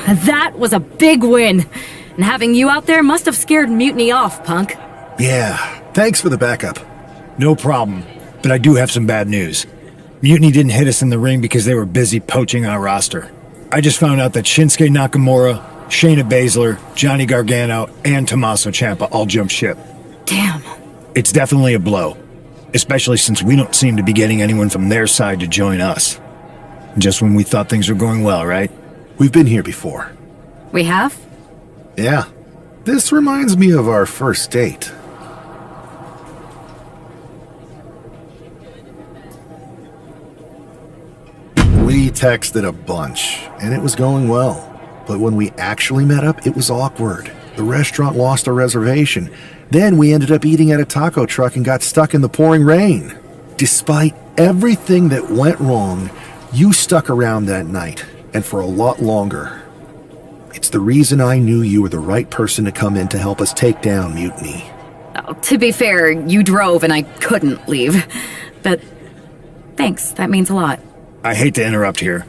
That was a big win. And having you out there must have scared Mutiny off, Punk. Yeah, thanks for the backup. No problem, but I do have some bad news. Mutiny didn't hit us in the ring because they were busy poaching our roster. I just found out that Shinsuke Nakamura, Shayna Baszler, Johnny Gargano, and Tommaso Ciampa all jumped ship. Damn. It's definitely a blow, especially since we don't seem to be getting anyone from their side to join us. Just when we thought things were going well, right? We've been here before. We have? Yeah. This reminds me of our first date. We texted a bunch, and it was going well. But when we actually met up, it was awkward. The restaurant lost our reservation. Then we ended up eating at a taco truck and got stuck in the pouring rain. Despite everything that went wrong, you stuck around that night, and for a lot longer. It's the reason I knew you were the right person to come in to help us take down Mutiny. Oh, to be fair, you drove and I couldn't leave. But thanks, that means a lot. I hate to interrupt here,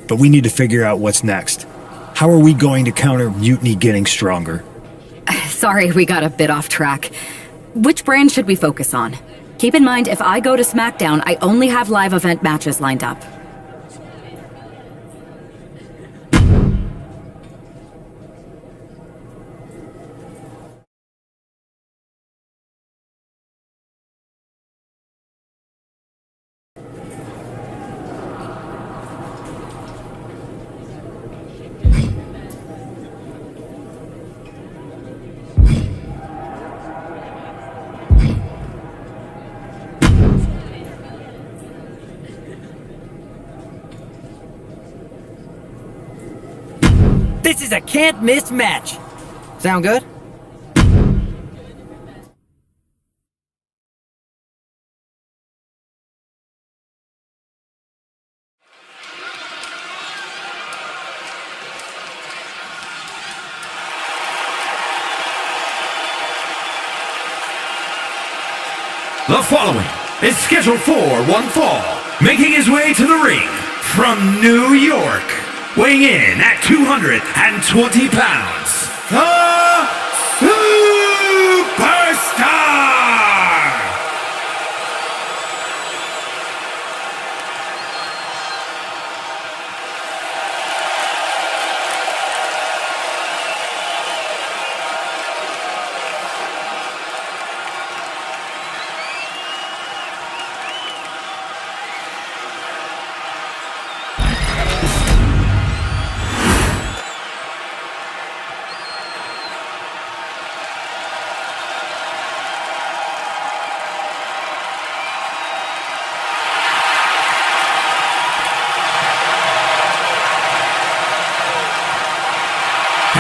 but we need to figure out what's next. How are we going to counter Mutiny getting stronger? Sorry, we got a bit off track. Which brand should we focus on? Keep in mind, if I go to SmackDown, I only have live event matches lined up. This is a can't-miss match. Sound good? The following is scheduled for one fall, making his way to the ring from New York, weighing in at 220 pounds, the Superstar!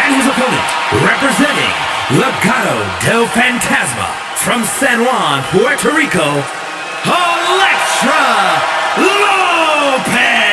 And his opponent, representing Legado del Fantasma from San Juan, Puerto Rico, Elektra Lopez!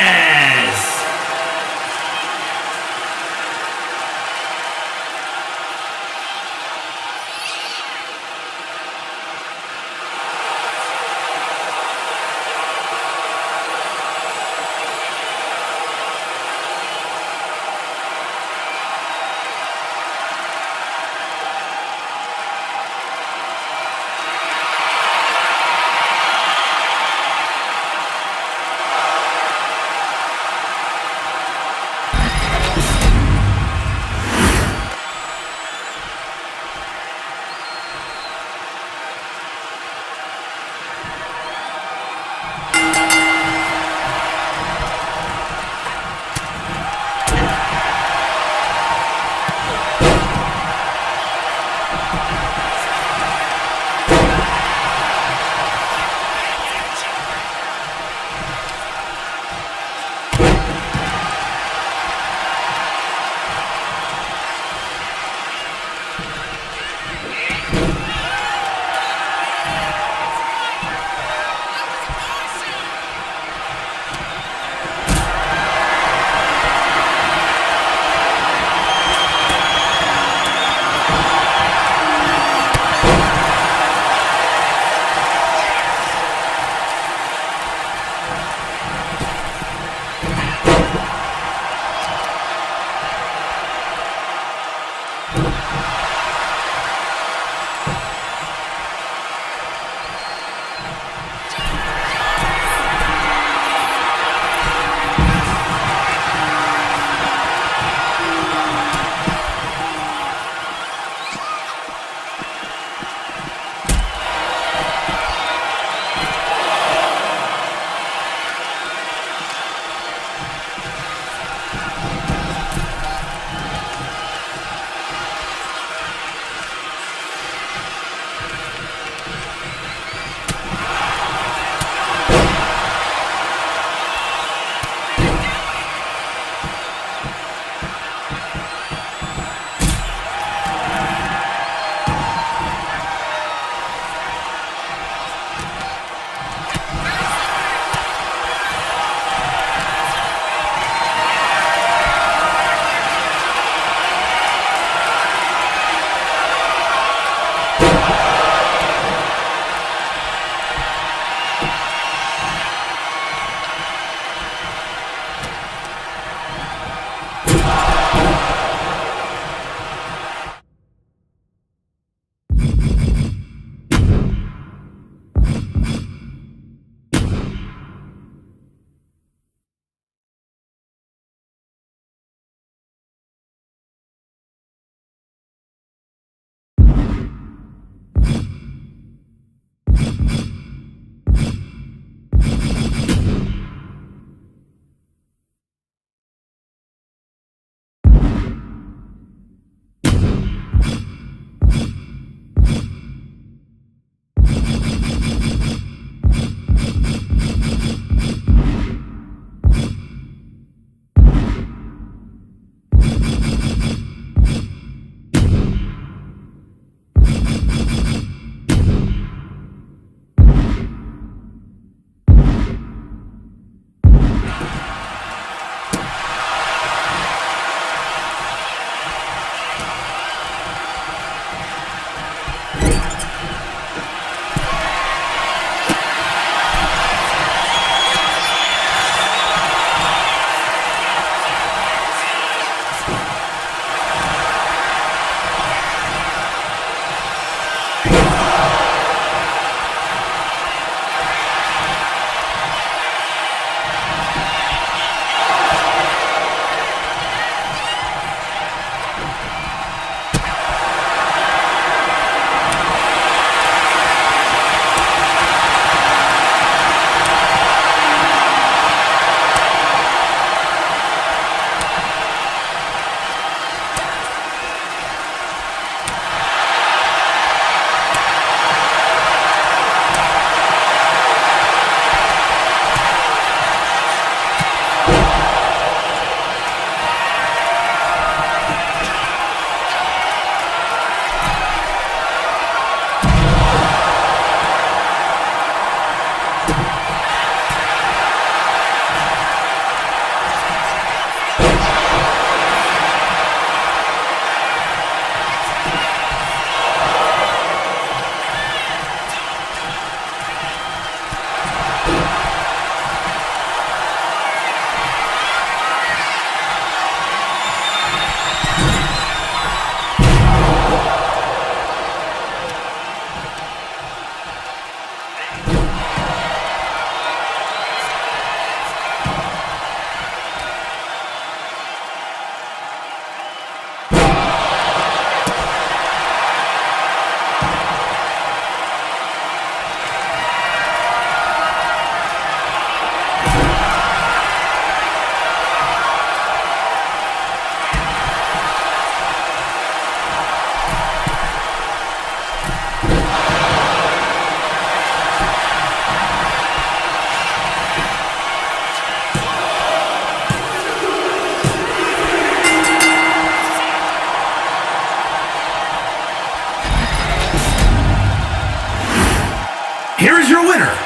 here is your winner,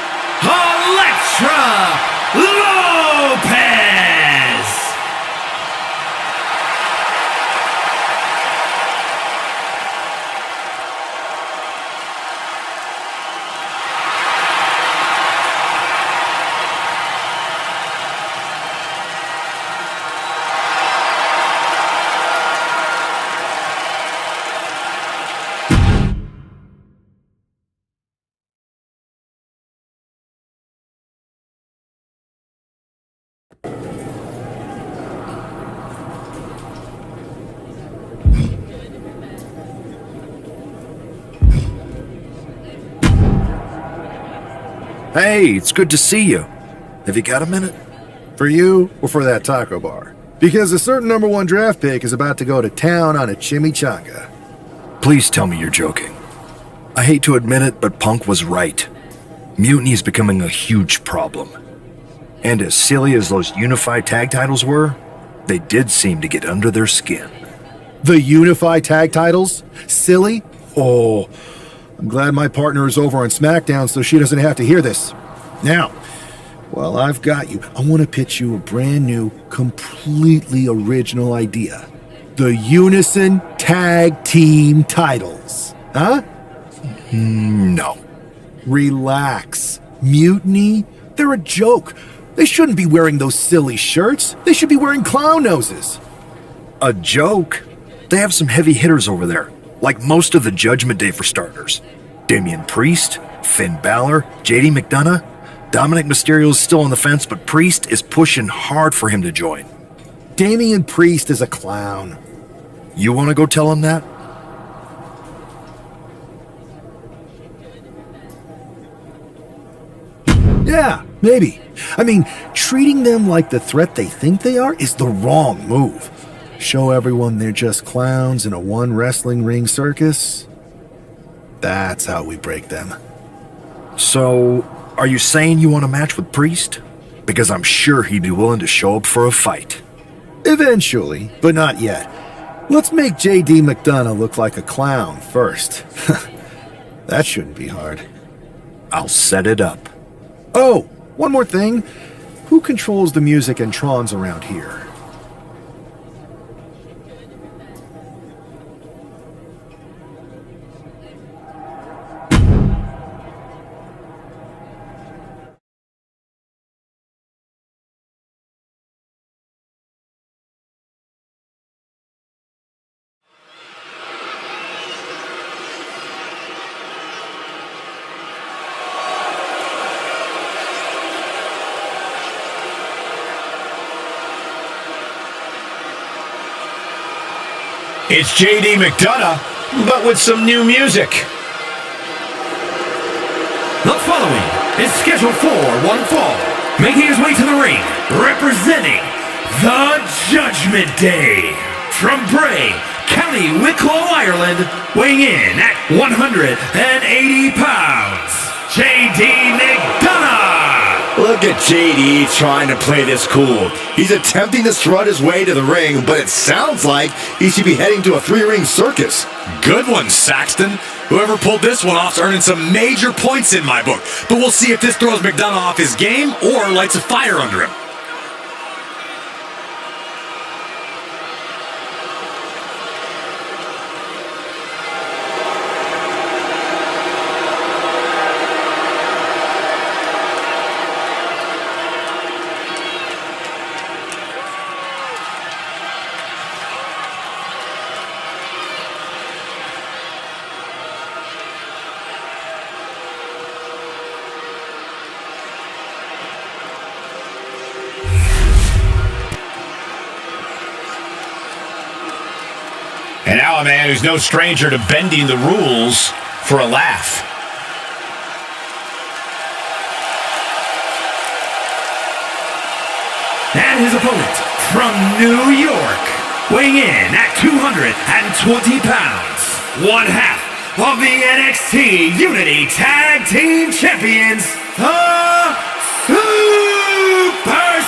Elektra Lopez! Hey, it's good to see you. Have you got a minute? For you or for that taco bar? Because a certain number one draft pick is about to go to town on a chimichanga. Please tell me you're joking. I hate to admit it, but Punk was right. Mutiny is becoming a huge problem. And as silly as those unified tag titles were, they did seem to get under their skin. The unified tag titles? Silly? Oh, I'm glad my partner is over on SmackDown so she doesn't have to hear this. Now, while I've got you, I want to pitch you a brand new, completely original idea. The Unison Tag Team titles. Huh? No. Relax. Mutiny? They're a joke. They shouldn't be wearing those silly shirts. They should be wearing clown noses. A joke? They have some heavy hitters over there, like most of the Judgment Day for starters. Damian Priest, Finn Balor, JD McDonough. Dominic Mysterio is still on the fence, but Priest is pushing hard for him to join. Damian Priest is a clown. You want to go tell him that? Yeah, maybe. I mean, treating them like the threat they think they are is the wrong move. Show everyone they're just clowns in a one wrestling ring circus. That's how we break them. So, are you saying you want a match with Priest? Because I'm sure he'd be willing to show up for a fight. Eventually, but not yet. Let's make JD McDonough look like a clown first. That shouldn't be hard. I'll set it up. Oh, one more thing. Who controls the music and trons around here? It's JD McDonough, but with some new music. The following is scheduled for one fall, making his way to the ring, representing the Judgment Day. From Bray, County Wicklow, Ireland, weighing in at 180 pounds, JD McDonough! Look at JD trying to play this cool. He's attempting to strut his way to the ring, but it sounds like he should be heading to a three-ring circus. Good one, Saxton. Whoever pulled this one off's earning some major points in my book. But we'll see if this throws McDonough off his game or lights a fire under him. And now a man who's no stranger to bending the rules for a laugh. And his opponent from New York, weighing in at 220 pounds, one half of the NXT Unity Tag Team Champions, the Superstar!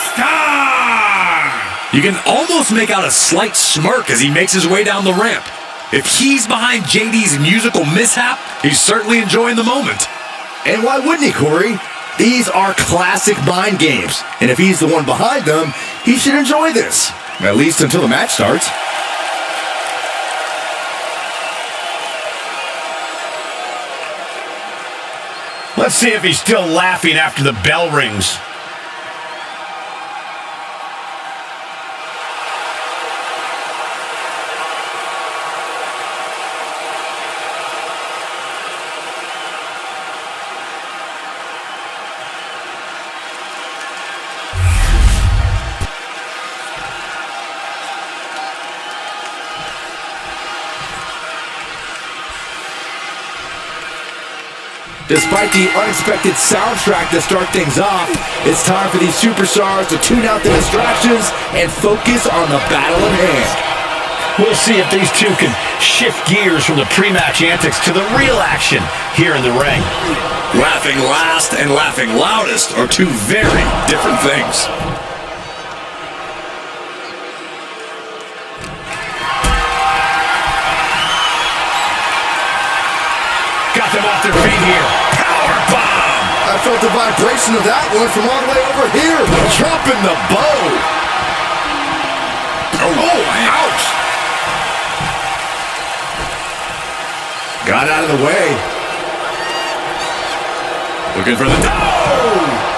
You can almost make out a slight smirk as he makes his way down the ramp. If he's behind JD's musical mishap, he's certainly enjoying the moment. And why wouldn't he, Corey? These are classic mind games. And if he's the one behind them, he should enjoy this. At least until the match starts. Let's see if he's still laughing after the bell rings. Despite the unexpected soundtrack to start things off, it's time for these superstars to tune out the distractions and focus on the battle at hand. We'll see if these two can shift gears from the pre-match antics to the real action here in the ring. Laughing last and laughing loudest are two very different things. Got them off their feet here. Power bomb! I felt the vibration of that one from all the way over here. Dropping the bow. Oh, ouch! Got out of the way. Looking for the... Oh!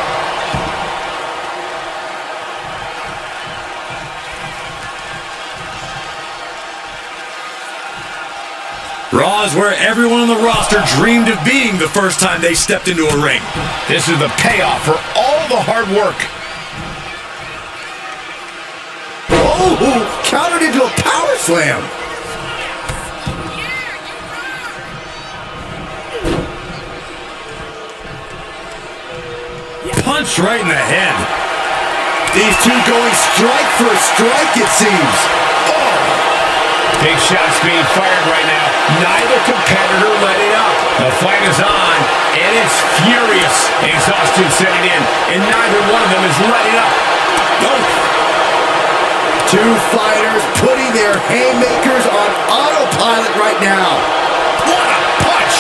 Raw is where everyone on the roster dreamed of being the first time they stepped into a ring. This is the payoff for all the hard work. Oh, countered into a power slam. Punch right in the head. These two going strike for strike, it seems. Big shots being fired right now. Neither competitor letting up. The fight is on, and it's furious. Exhaustion setting in, and neither one of them is letting up. Two fighters putting their haymakers on autopilot right now. What a punch!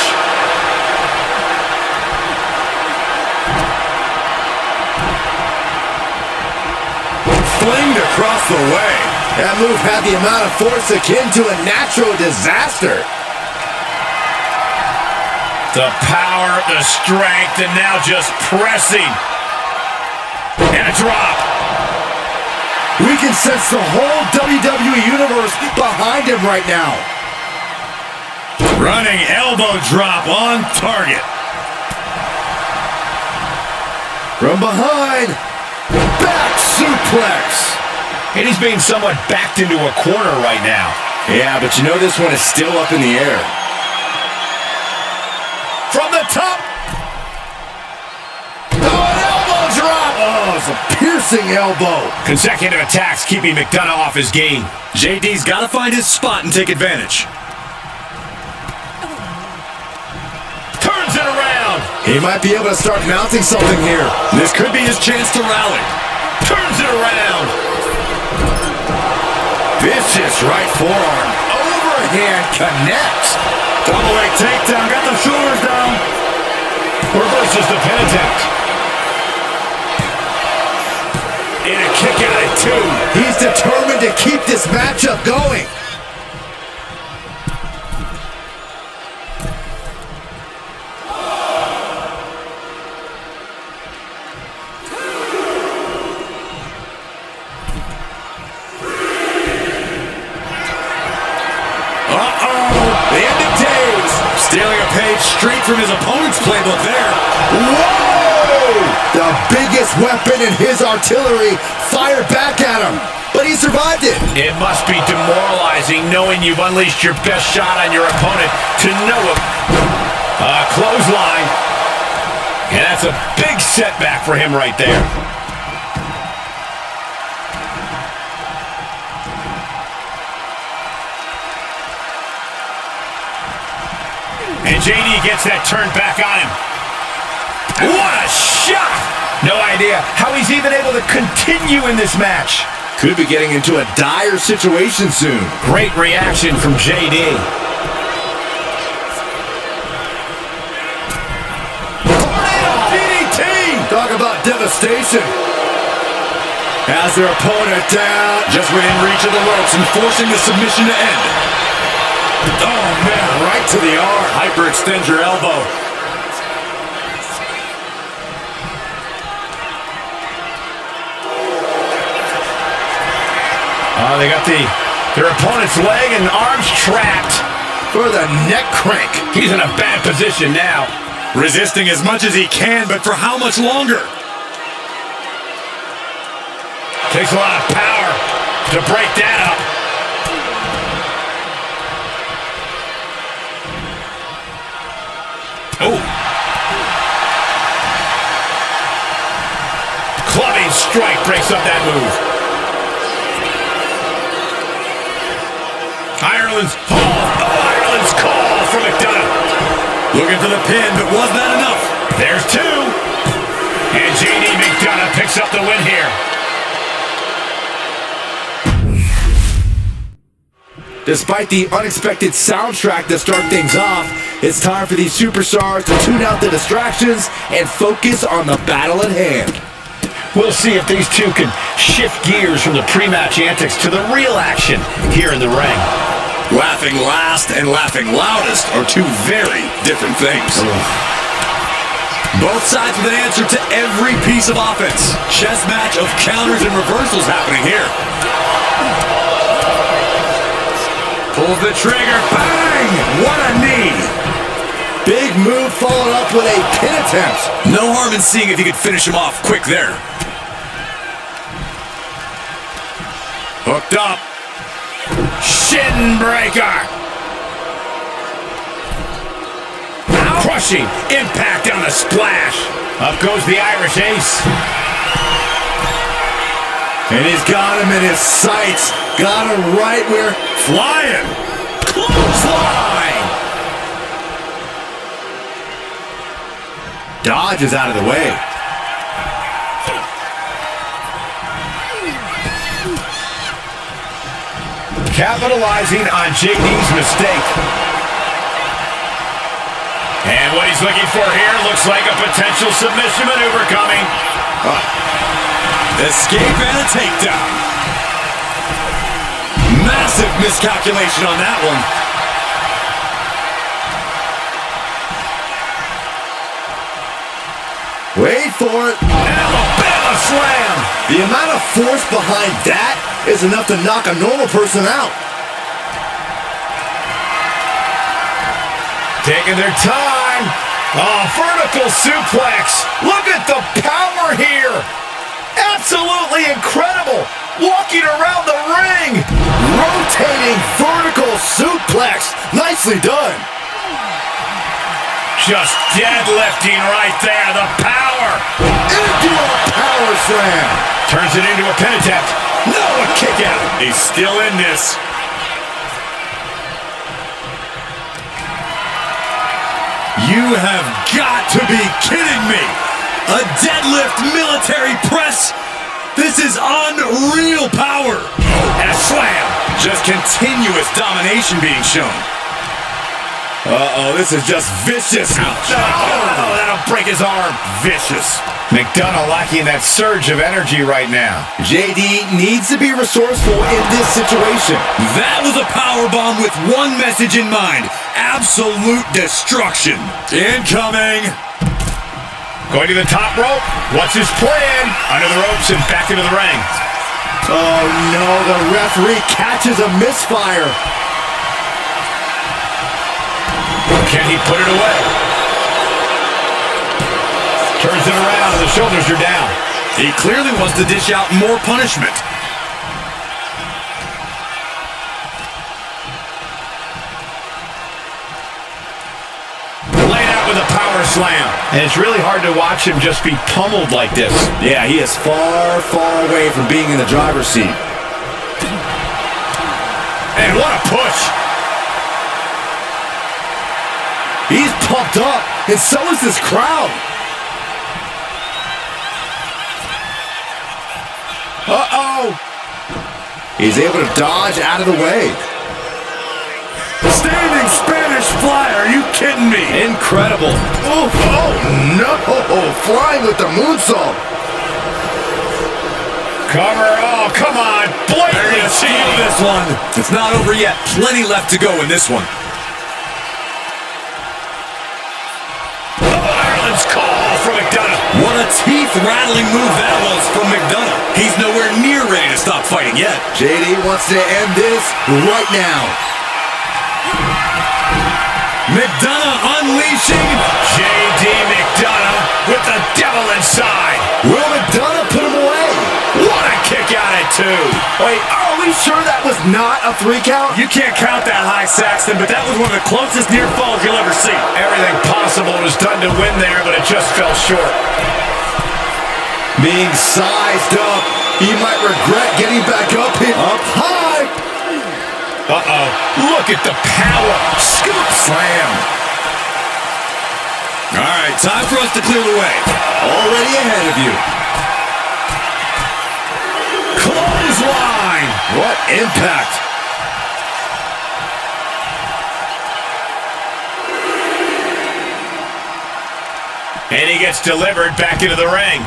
Flinged across the way. That move had the amount of force akin to a natural disaster. The power, the strength, and now just pressing. And a drop. We can sense the whole WWE Universe behind him right now. Running elbow drop on target. From behind, back suplex. And he's being somewhat backed into a corner right now. Yeah, but you know this one is still up in the air. From the top. Oh, an elbow drop. Oh, it's a piercing elbow. Consecutive attacks keeping McDonough off his game. JD's got to find his spot and take advantage. Turns it around. He might be able to start mounting something here. This could be his chance to rally. Turns it around. Vicious right forearm. Overhand connects. Double leg takedown. Got the shoulders down. Reverses the pin attempt. And a kick out at two. He's determined to keep this matchup going. Stealing a page straight from his opponent's playbook there. Whoa! The biggest weapon in his artillery fired back at him, but he survived it. It must be demoralizing knowing you've unleashed your best shot on your opponent to no clothesline. And that's a big setback for him right there. And JD gets that turned back on him. What a shot! No idea how he's even able to continue in this match. Could be getting into a dire situation soon. Great reaction from JD. devastation. Has their opponent down. Just within reach of the ropes and forcing the submission to end. Oh, man, right to the arm. Hyperextend your elbow. Oh, they got their opponent's leg and arms trapped. For the neck crank. He's in a bad position now. Resisting as much as he can, but for how much longer? Takes a lot of power to break that up. Oh. Clubbing strike breaks up that move. Ireland's call from McDonough. Looking for the pin, but was that enough? There's two. And JD McDonough picks up the win here. Despite the unexpected soundtrack to start things off, it's time for these superstars to tune out the distractions and focus on the battle at hand. We'll see if these two can shift gears from the pre-match antics to the real action here in the ring. Laughing last and laughing loudest are two very different things. Both sides with an answer to every piece of offense. Chess match of counters and reversals happening here. Pulls the trigger. Bang! What a knee! Big move followed up with a pin attempt. No harm in seeing if he could finish him off quick there. Hooked up. Shin breaker. Crushing impact on the splash. Up goes the Irish Ace. And he's got him in his sights. Got him right where... Flying. Clothesline. Dodge is out of the way. Capitalizing on JD's mistake. And what he's looking for here looks like a potential submission maneuver coming. Escape and a takedown. Massive miscalculation on that one. Wait for it. Alabama slam. The amount of force behind that is enough to knock a normal person out. Taking their time. Oh, vertical suplex. Look at the power here. Absolutely incredible. Walking around the ring. Rotating vertical suplex. Nicely done. Just deadlifting right there. The power. Into a power slam. Turns it into a pin attempt. No, a kick out. He's still in this. You have got to be kidding me. A deadlift military press? This is unreal power. And a slam. Just continuous domination being shown. Uh-oh, this is just vicious. Ouch. Oh, that'll break his arm. Vicious. McDonough lacking that surge of energy right now. JD needs to be resourceful in this situation. That was a powerbomb with one message in mind. Absolute destruction. Incoming. Going to the top rope. What's his plan? Under the ropes and back into the ring. Oh no, the referee catches a misfire. Can he put it away? Turns it around and the shoulders are down. He clearly wants to dish out more punishment. Laid out with a power slam. And it's really hard to watch him just be pummeled like this. Yeah, he is far, far away from being in the driver's seat. And what a push. He's pumped up, and so is this crowd. Uh-oh. He's able to dodge out of the way. Standing Spanish fly. Are you kidding me? Incredible. Oh no! Flying with the moonsault. Cover. Oh, come on. Blatantly cheating this one. It's not over yet. Plenty left to go in this one. Ireland's call from McDonough. What a teeth-rattling move that was from McDonough. He's nowhere near ready to stop fighting yet. JD wants to end this right now. McDonough unleashing J.D. McDonough with the devil inside. Will McDonough put him away? What a kick out at 2. Wait, are we sure that was not a 3 count? You can't count that high, Saxton, but that was one of the closest near falls you'll ever see. Everything possible was done to win there, but it just fell short. Being sized up, he might regret getting back up here. Up high. Uh-oh. Look at the power. Scoop slam. All right, time for us to clear the way. Already ahead of you. Clothesline. What impact. And he gets delivered back into the ring.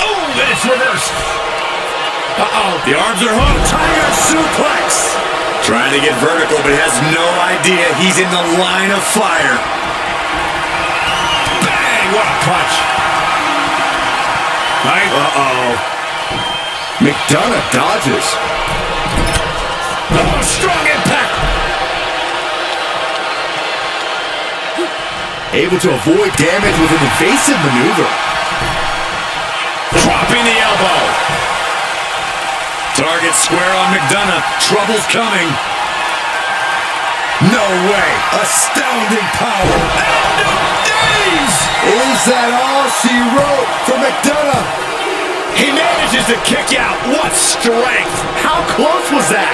Oh, then it's reversed. Uh-oh. The arms are hooked. Tiger suplex. Trying to get vertical, but has no idea he's in the line of fire. Bang, what a punch. Right? Uh-oh. McDonough dodges. Oh, strong impact. Able to avoid damage with an evasive maneuver. Dropping the elbow. Target square on McDonough. Trouble's coming. No way. Astounding power. End of days. Is that all she wrote for McDonough? He manages to kick out. What strength. How close was that?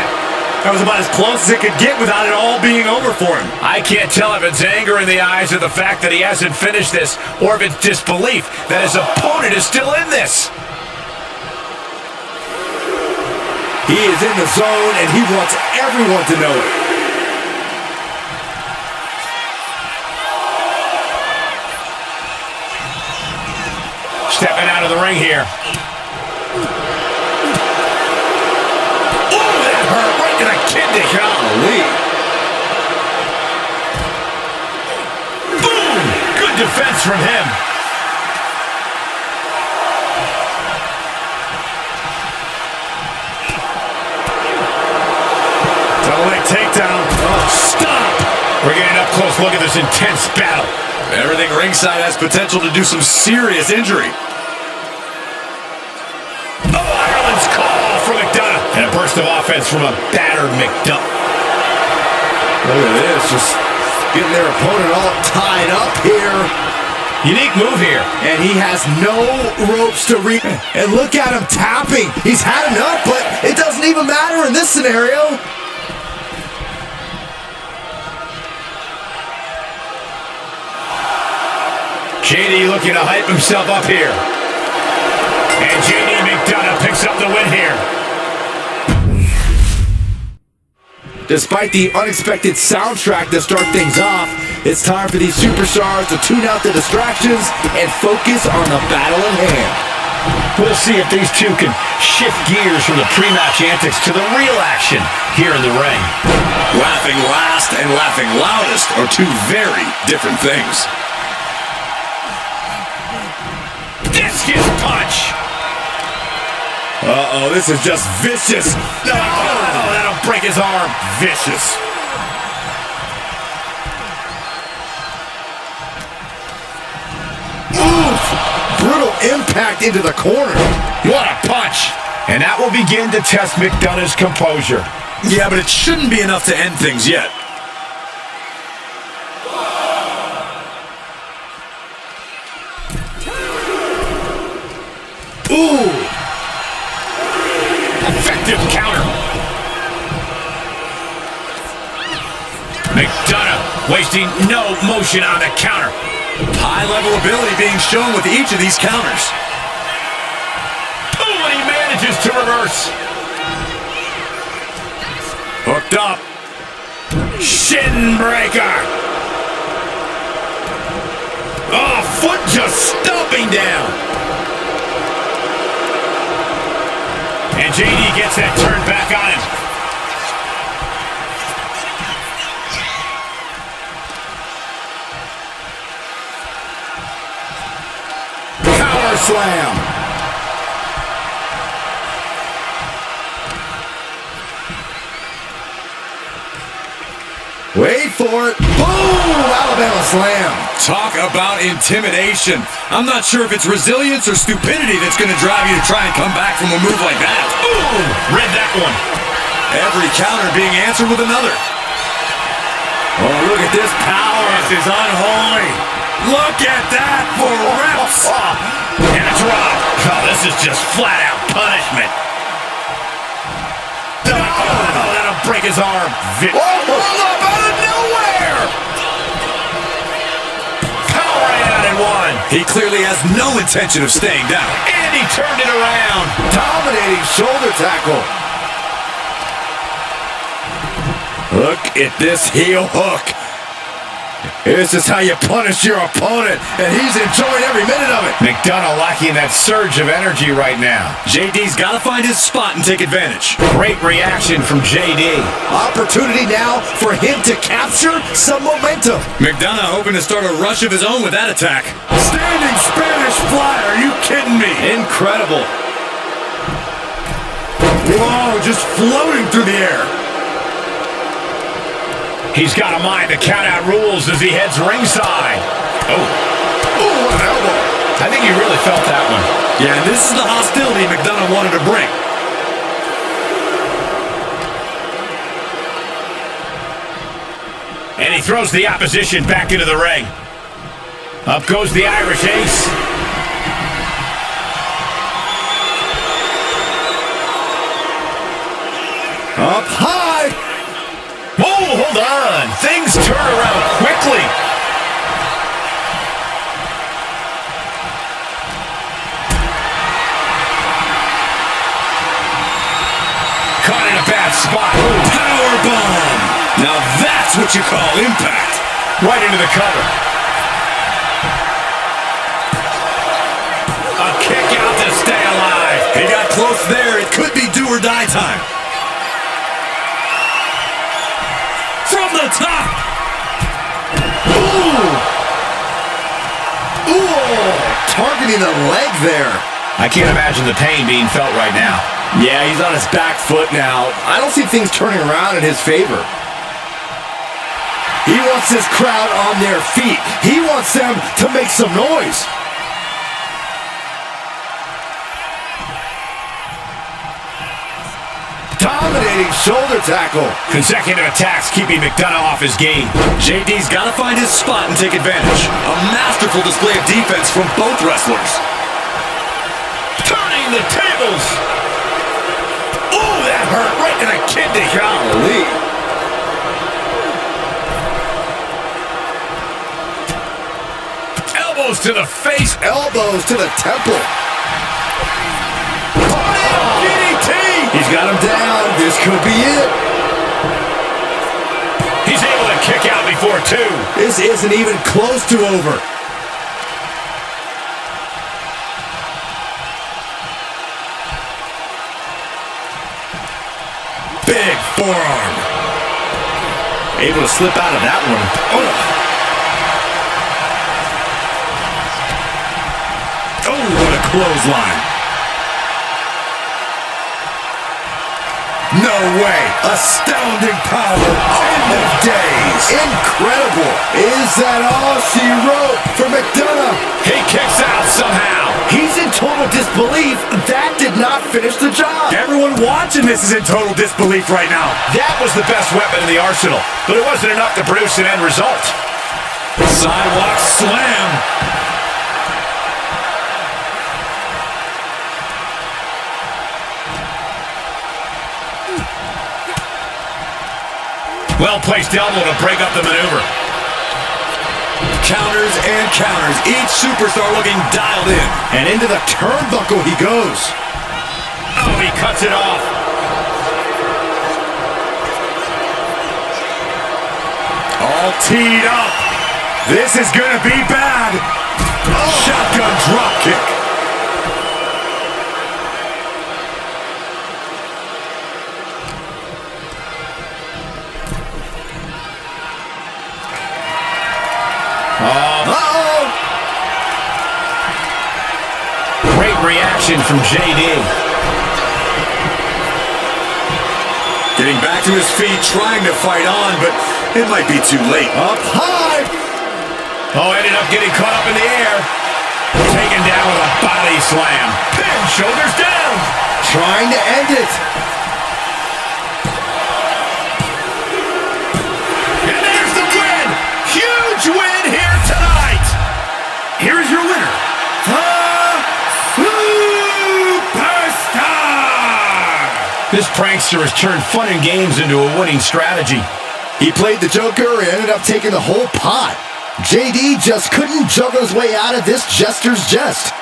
That was about as close as it could get without it all being over for him. I can't tell if it's anger in the eyes or the fact that he hasn't finished this, or if it's disbelief that his opponent is still in this. He is in the zone, and he wants everyone to know it. Stepping out of the ring here. Oh, that hurt right to the kidney. Golly. Boom! Good defense from him. Double leg takedown. Oh, stop! We're getting up close. Look at this intense battle. Everything ringside has potential to do some serious injury. Oh, Ireland's call for McDonough. And a burst of offense from a battered McDonough. Look at this, just getting their opponent all tied up here. Unique move here. And he has no ropes to reach. And look at him tapping. He's had enough, but it doesn't even matter in this scenario. JD looking to hype himself up here. And JD McDonough picks up the win here. Despite the unexpected soundtrack to start things off, it's time for these superstars to tune out the distractions and focus on the battle at hand. We'll see if these two can shift gears from the pre-match antics to the real action here in the ring. Laughing last and laughing loudest are two very different things. Discus punch! Uh-oh, this is just vicious. No, that'll break his arm. Vicious. Oof! Brutal impact into the corner. What a punch! And that will begin to test McDonough's composure. Yeah, but it shouldn't be enough to end things yet. Ooh! Effective counter. McDonough wasting no motion on the counter. High-level ability being shown with each of these counters. Oh, and he manages to reverse. wrapped up. Shin breaker. Oh, foot just stomping down. And JD gets that turned back on him. Power slam. Wait for it. Boom! Alabama slam. Talk about intimidation. I'm not sure if it's resilience or stupidity that's going to drive you to try and come back from a move like that. Boom! Read that one. Every counter being answered with another. Oh, look at this power. This is unholy. Look at that for reps. And a drop. Oh, this is just flat out punishment. Oh, that'll break his arm. Oh, hold up out of nowhere. Power out in one. He clearly has no intention of staying down. And he turned it around. Dominating shoulder tackle. Look at this heel hook. This is how you punish your opponent, and he's enjoying every minute of it. McDonough lacking that surge of energy right now. JD's got to find his spot and take advantage. Great reaction from JD. Opportunity now for him to capture some momentum. McDonough hoping to start a rush of his own with that attack. Standing Spanish fly, are you kidding me? Incredible. Whoa, just floating through the air. He's got a mind to count out rules as he heads ringside. Oh. Ooh, an elbow. I think he really felt that one. Yeah, and this is the hostility McDonough wanted to bring. And he throws the opposition back into the ring. Up goes the Irish Ace. Up high. Whoa, hold on. Things turn around quickly. Caught in a bad spot. Power bomb. Now that's what you call impact. Right into the cover. A kick out to stay alive. He got close there. It could be do or die time. From the top. Ooh! Targeting the leg there. I can't imagine the pain being felt right now. Yeah, he's on his back foot now. I don't see things turning around in his favor. He wants his crowd on their feet. He wants them to make some noise. Dominating shoulder tackle. Consecutive attacks keeping McDonough off his game. JD's got to find his spot and take advantage. A masterful display of defense from both wrestlers. Turning the tables. Oh, that hurt right in the kidney. Golly. Elbows to the face. Elbows to the temple. He's got him down. This could be it. He's able to kick out before two. This isn't even close to over. Big forearm. Able to slip out of that one. Oh, what a clothesline. No way! Astounding power! End of days! Incredible! Is that all she wrote for McDonough? He kicks out somehow. He's in total disbelief. That did not finish the job. Everyone watching this is in total disbelief right now. That was the best weapon in the arsenal, but it wasn't enough to produce an end result. Sidewalk slam. Well-placed elbow to break up the maneuver. Counters and counters. Each superstar looking dialed in. And into the turnbuckle he goes. Oh, he cuts it off. all teed up. This is gonna be bad. Shotgun drop kick. Great reaction from JD. Getting back to his feet, trying to fight on, but it might be too late. Up high. Oh, ended up getting caught up in the air. Taken down with a body slam. Pin, shoulders down. Trying to end it. And there's the win. Huge win here tonight. Here is your winner, the Superstar. This prankster has turned fun and games into a winning strategy. He played the Joker and ended up taking the whole pot. JD just couldn't juggle his way out of this jester's jest.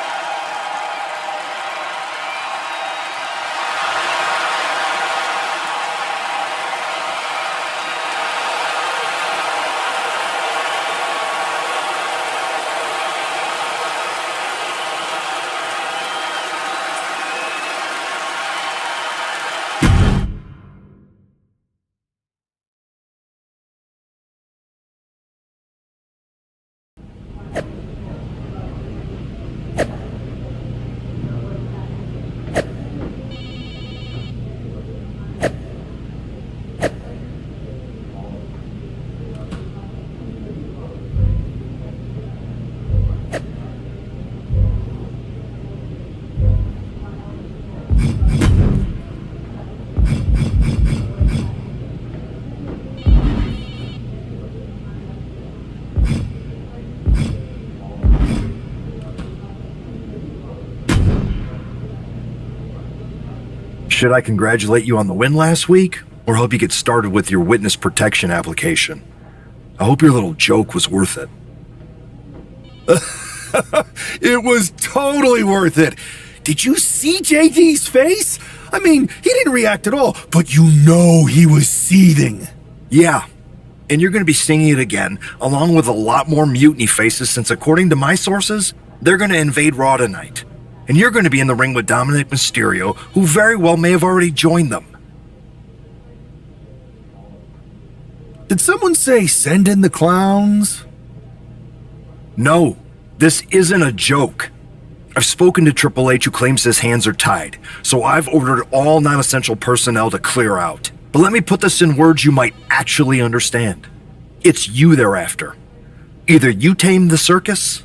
Should I congratulate you on the win last week, or help you get started with your witness protection application? I hope your little joke was worth it. It was totally worth it. Did you see JD's face? I mean, he didn't react at all, but you know he was seething. Yeah, and you're going to be seeing it again, along with a lot more mutiny faces, since according to my sources, they're going to invade Raw tonight. And you're going to be in the ring with Dominic Mysterio, who very well may have already joined them. Did someone say send in the clowns? No, this isn't a joke. I've spoken to Triple H, who claims his hands are tied, so I've ordered all non-essential personnel to clear out. But let me put this in words you might actually understand. It's you they're after. Either you tame the circus,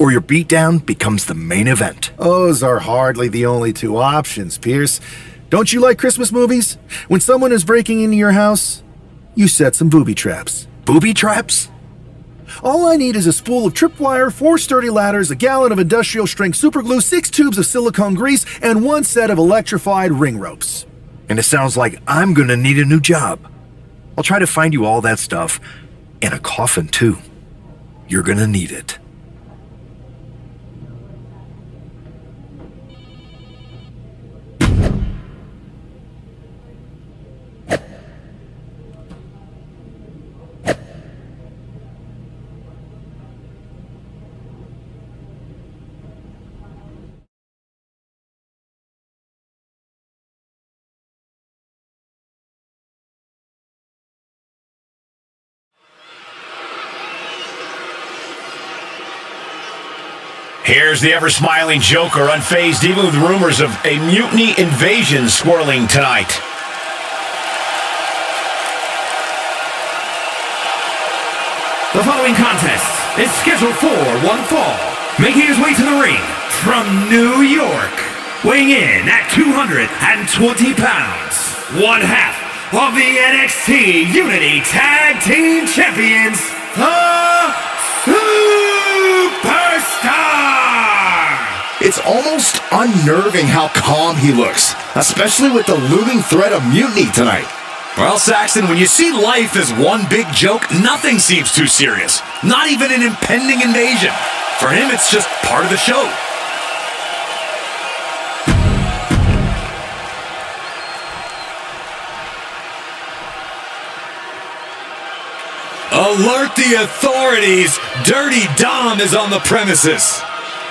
or your beatdown becomes the main event. Those are hardly the only two options, Pierce. Don't you like Christmas movies? When someone is breaking into your house, you set some booby traps. Booby traps? All I need is a spool of tripwire, 4 sturdy ladders, a gallon of industrial-strength superglue, 6 tubes of silicone grease, and 1 set of electrified ring ropes. And it sounds like I'm gonna need a new job. I'll try to find you all that stuff, and a coffin too. You're gonna need it. Here's the ever-smiling Joker, unfazed even with rumors of a mutiny invasion swirling tonight. The following contest is scheduled for one fall, making his way to the ring from New York, weighing in at 220 pounds, one half of the NXT Unity Tag Team Champions, the Superstar! It's almost unnerving how calm he looks, especially with the looming threat of mutiny tonight. Well, Saxton, when you see life as one big joke, nothing seems too serious. Not even an impending invasion. For him, it's just part of the show. Alert the authorities! Dirty Dom is on the premises!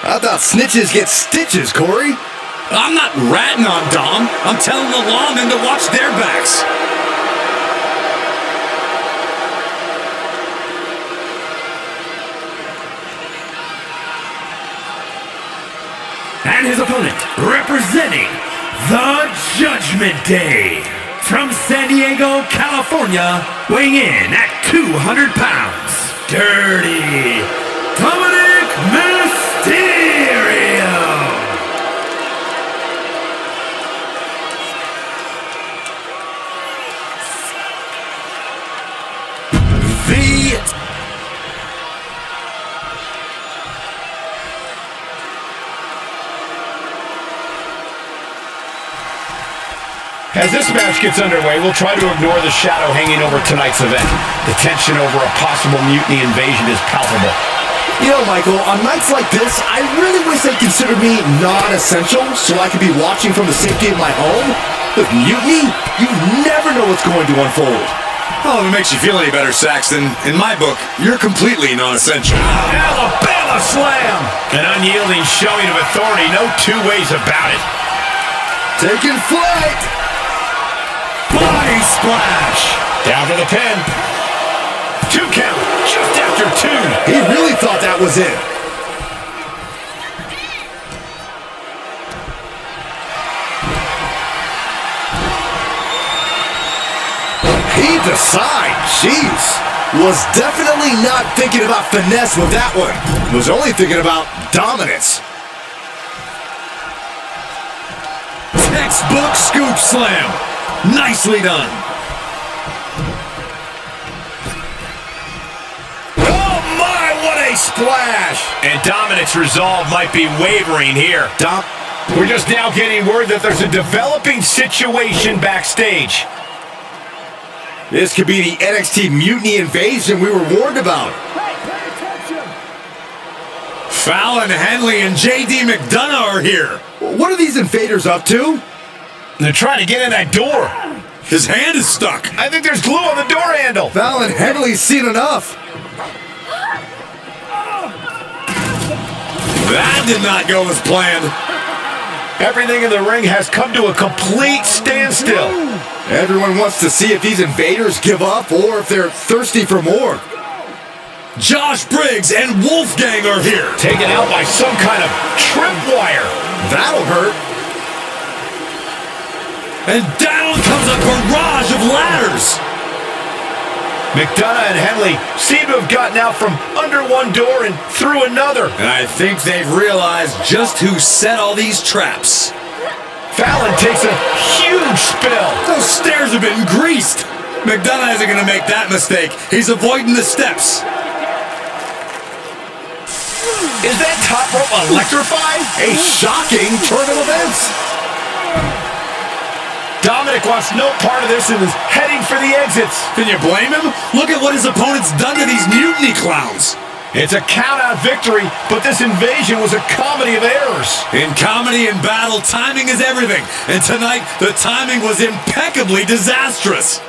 I thought snitches get stitches, Corey. I'm not ratting on Dom. I'm telling the lawmen to watch their backs. And his opponent, representing the Judgment Day, from San Diego, California, weighing in at 200 pounds, Dirty Dominic Mysterio. The As this match gets underway, we'll try to ignore the shadow hanging over tonight's event. The tension over a possible mutiny invasion is palpable. You know, Michael, on nights like this, I really wish they'd consider me non-essential so I could be watching from the safety of my home. With mutiny, you never know what's going to unfold. Oh, if it makes you feel any better, Saxton, in my book, you're completely non-essential. Alabama slam! An unyielding showing of authority, no two ways about it. Taking flight! Body splash! Down for the pin. 2 count, just after 2. He really thought that was it. Heaved aside, jeez. Was definitely not thinking about finesse with that one. Was only thinking about dominance. Textbook scoop slam! Nicely done! Oh my, what a splash! And Dominic's resolve might be wavering here. We're just now getting word that there's a developing situation backstage. This could be the NXT Mutiny Invasion we were warned about. Fallon Henley and JD McDonough are here. What are these invaders up to? They're trying to get in that door. His hand is stuck. I think there's glue on the door handle. Fallon Henley's seen enough. That did not go as planned. Everything in the ring has come to a complete standstill. Everyone wants to see if these invaders give up or if they're thirsty for more. Josh Briggs and Wolfgang are here. Taken out by some kind of tripwire. That'll hurt. And down comes a barrage of ladders. McDonough and Henley seem to have gotten out from under one door and through another. And I think they've realized just who set all these traps. Fallon takes a huge spill. Those stairs have been greased. McDonough isn't going to make that mistake. He's avoiding the steps. Is that top rope electrified? A shocking turn of events. Dominic wants no part of this and is heading for the exits. Can you blame him? Look at what his opponent's done to these mutiny clowns. It's a count-out victory, but this invasion was a comedy of errors. In comedy and battle, timing is everything. And tonight, the timing was impeccably disastrous.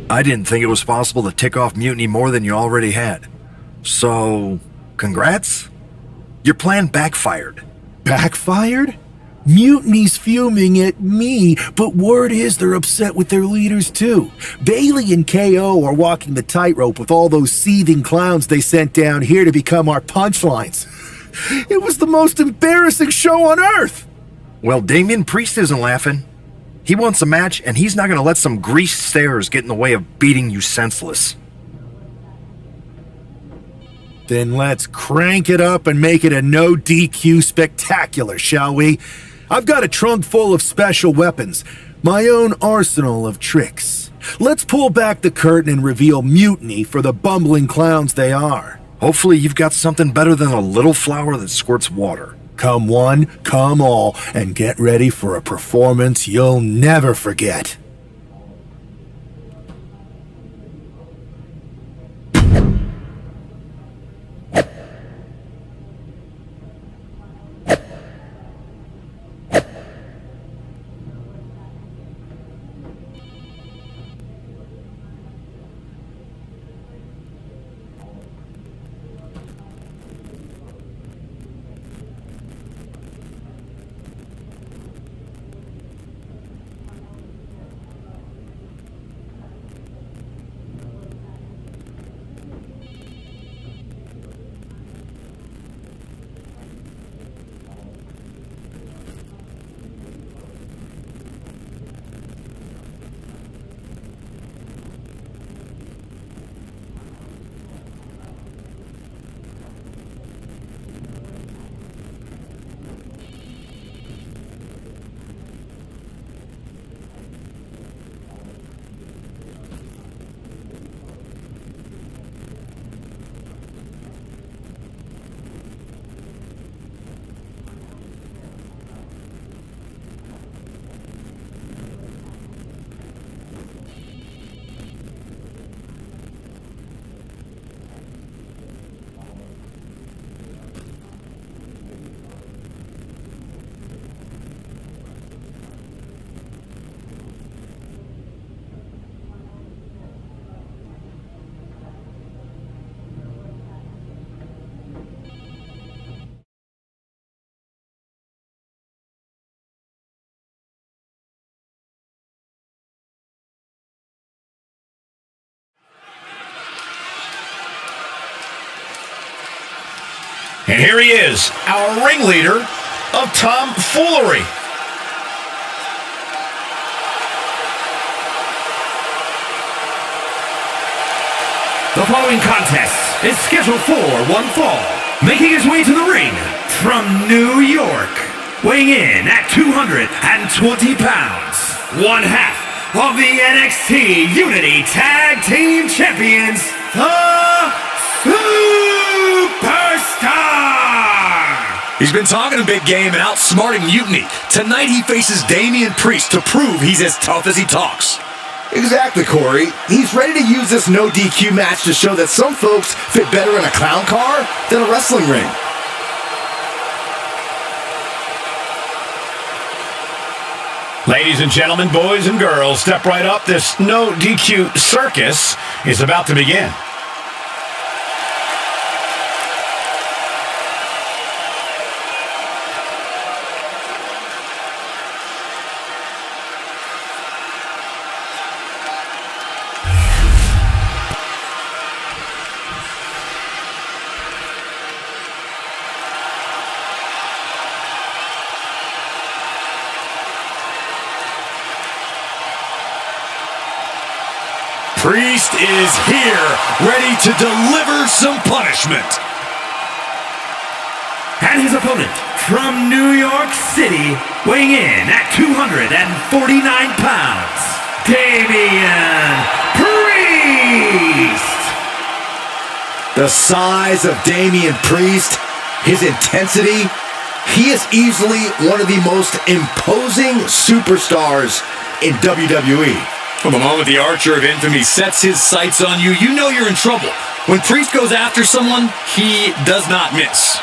I didn't think it was possible to tick off Mutiny more than you already had. So, congrats? Your plan backfired. Backfired? Mutiny's fuming at me, but word is they're upset with their leaders too. Bailey and KO are walking the tightrope with all those seething clowns they sent down here to become our punchlines. It was the most embarrassing show on earth! Well, Damian Priest isn't laughing. He wants a match, and he's not going to let some greased stairs get in the way of beating you senseless. Then let's crank it up and make it a no DQ spectacular, shall we? I've got a trunk full of special weapons, my own arsenal of tricks. Let's pull back the curtain and reveal Mutiny for the bumbling clowns they are. Hopefully you've got something better than a little flower that squirts water. Come one, come all, and get ready for a performance you'll never forget. And here he is, our ringleader of tomfoolery. The following contest is scheduled for one fall. Making his way to the ring from New York, weighing in at 220 pounds, one half of the NXT Unity Tag Team Champions, the Superstar! He's been talking a big game and outsmarting Mutiny. Tonight he faces Damian Priest to prove he's as tough as he talks. Exactly, Corey. He's ready to use this no DQ match to show that some folks fit better in a clown car than a wrestling ring. Ladies and gentlemen, boys and girls, step right up. This no DQ circus is about to begin. Priest is here, ready to deliver some punishment. And his opponent from New York City, weighing in at 249 pounds, Damian Priest! The size of Damian Priest, his intensity, he is easily one of the most imposing superstars in WWE. From the moment the Archer of Infamy sets his sights on you, you know you're in trouble. When Priest goes after someone, he does not miss.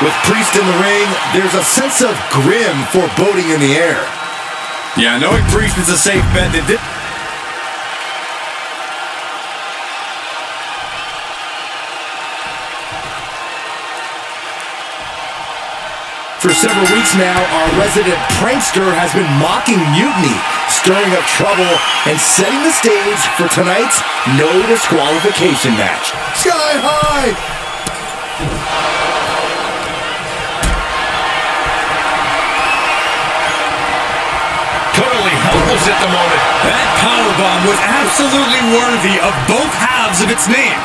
With Priest in the ring, there's a sense of grim foreboding in the air. Yeah, knowing Priest is a safe bet that did. For several weeks now, our resident prankster has been mocking Mutiny, stirring up trouble, and setting the stage for tonight's no disqualification match. Sky High! Totally helpless at the moment. That powerbomb was absolutely worthy of both halves of its name.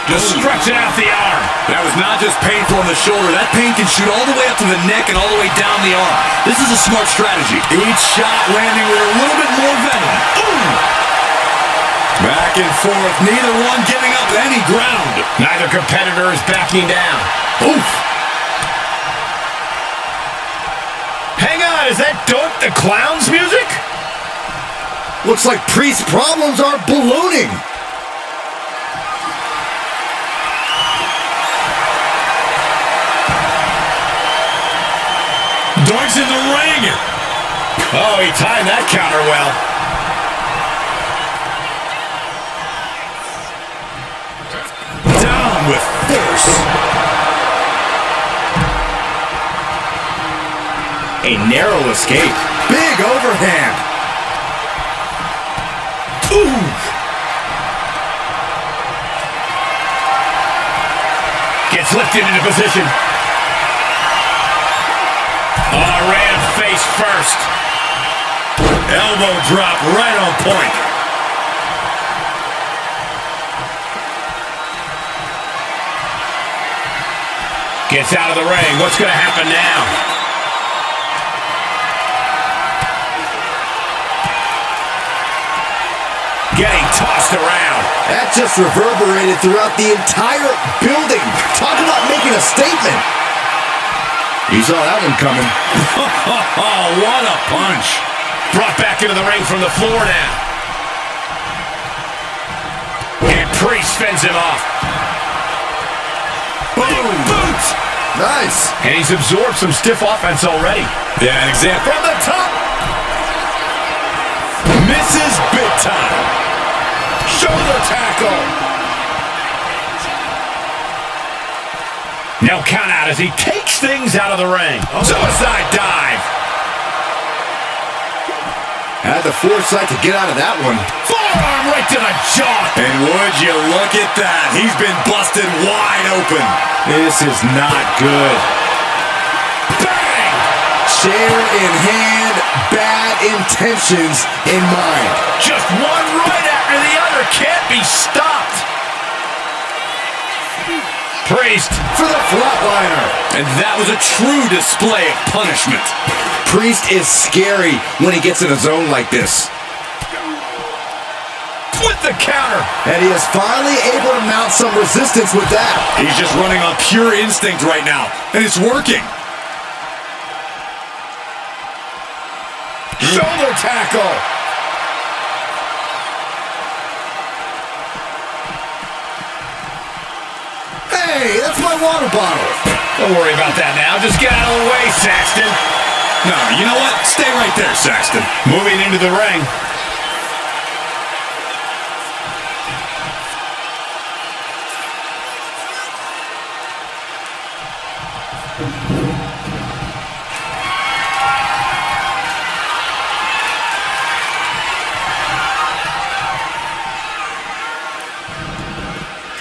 Just stretching out the arm. That was not just painful on the shoulder. That pain can shoot all the way up to the neck and all the way down the arm. This is a smart strategy. Each shot landing with a little bit more venom. Ooh! Back and forth, neither one giving up any ground. Neither competitor is backing down. Oof! Hang on, is that Dope the Clown's music? Looks like Priest's problems are ballooning. Doink's in the ring. Oh, he timed that counter well. Down with force. A narrow escape. Big overhand. Ooh! Gets lifted into position. Oh, ran face first. Elbow drop right on point. Gets out of the ring. What's going to happen now? Getting tossed around. That just reverberated throughout the entire building. Talk about making a statement. You saw that one coming. Oh, what a punch. Brought back into the ring from the floor now. And Priest fends him off. Boom! Boot! Nice. And he's absorbed some stiff offense already. Yeah, an example. From the top. Misses big time. Shoulder tackle. Now count out as he takes things out of the ring. Suicide dive. Had the foresight to get out of that one. Forearm right to the jaw. And would you look at that? He's been busted wide open. This is not good. Bang! Chair in hand, bad intentions in mind. Just one right after the other. Can't be stopped. Priest For the flatliner. And that was a true display of punishment. Priest is scary when he gets in a zone like this. with the counter. And he is finally able to mount some resistance with that. He's just running on pure instinct right now, and it's working. Shoulder tackle. Hey, that's my water bottle. Don't worry about that now. Just get out of the way, Saxton. No, you know what? Stay right there, Saxton. Moving into the ring.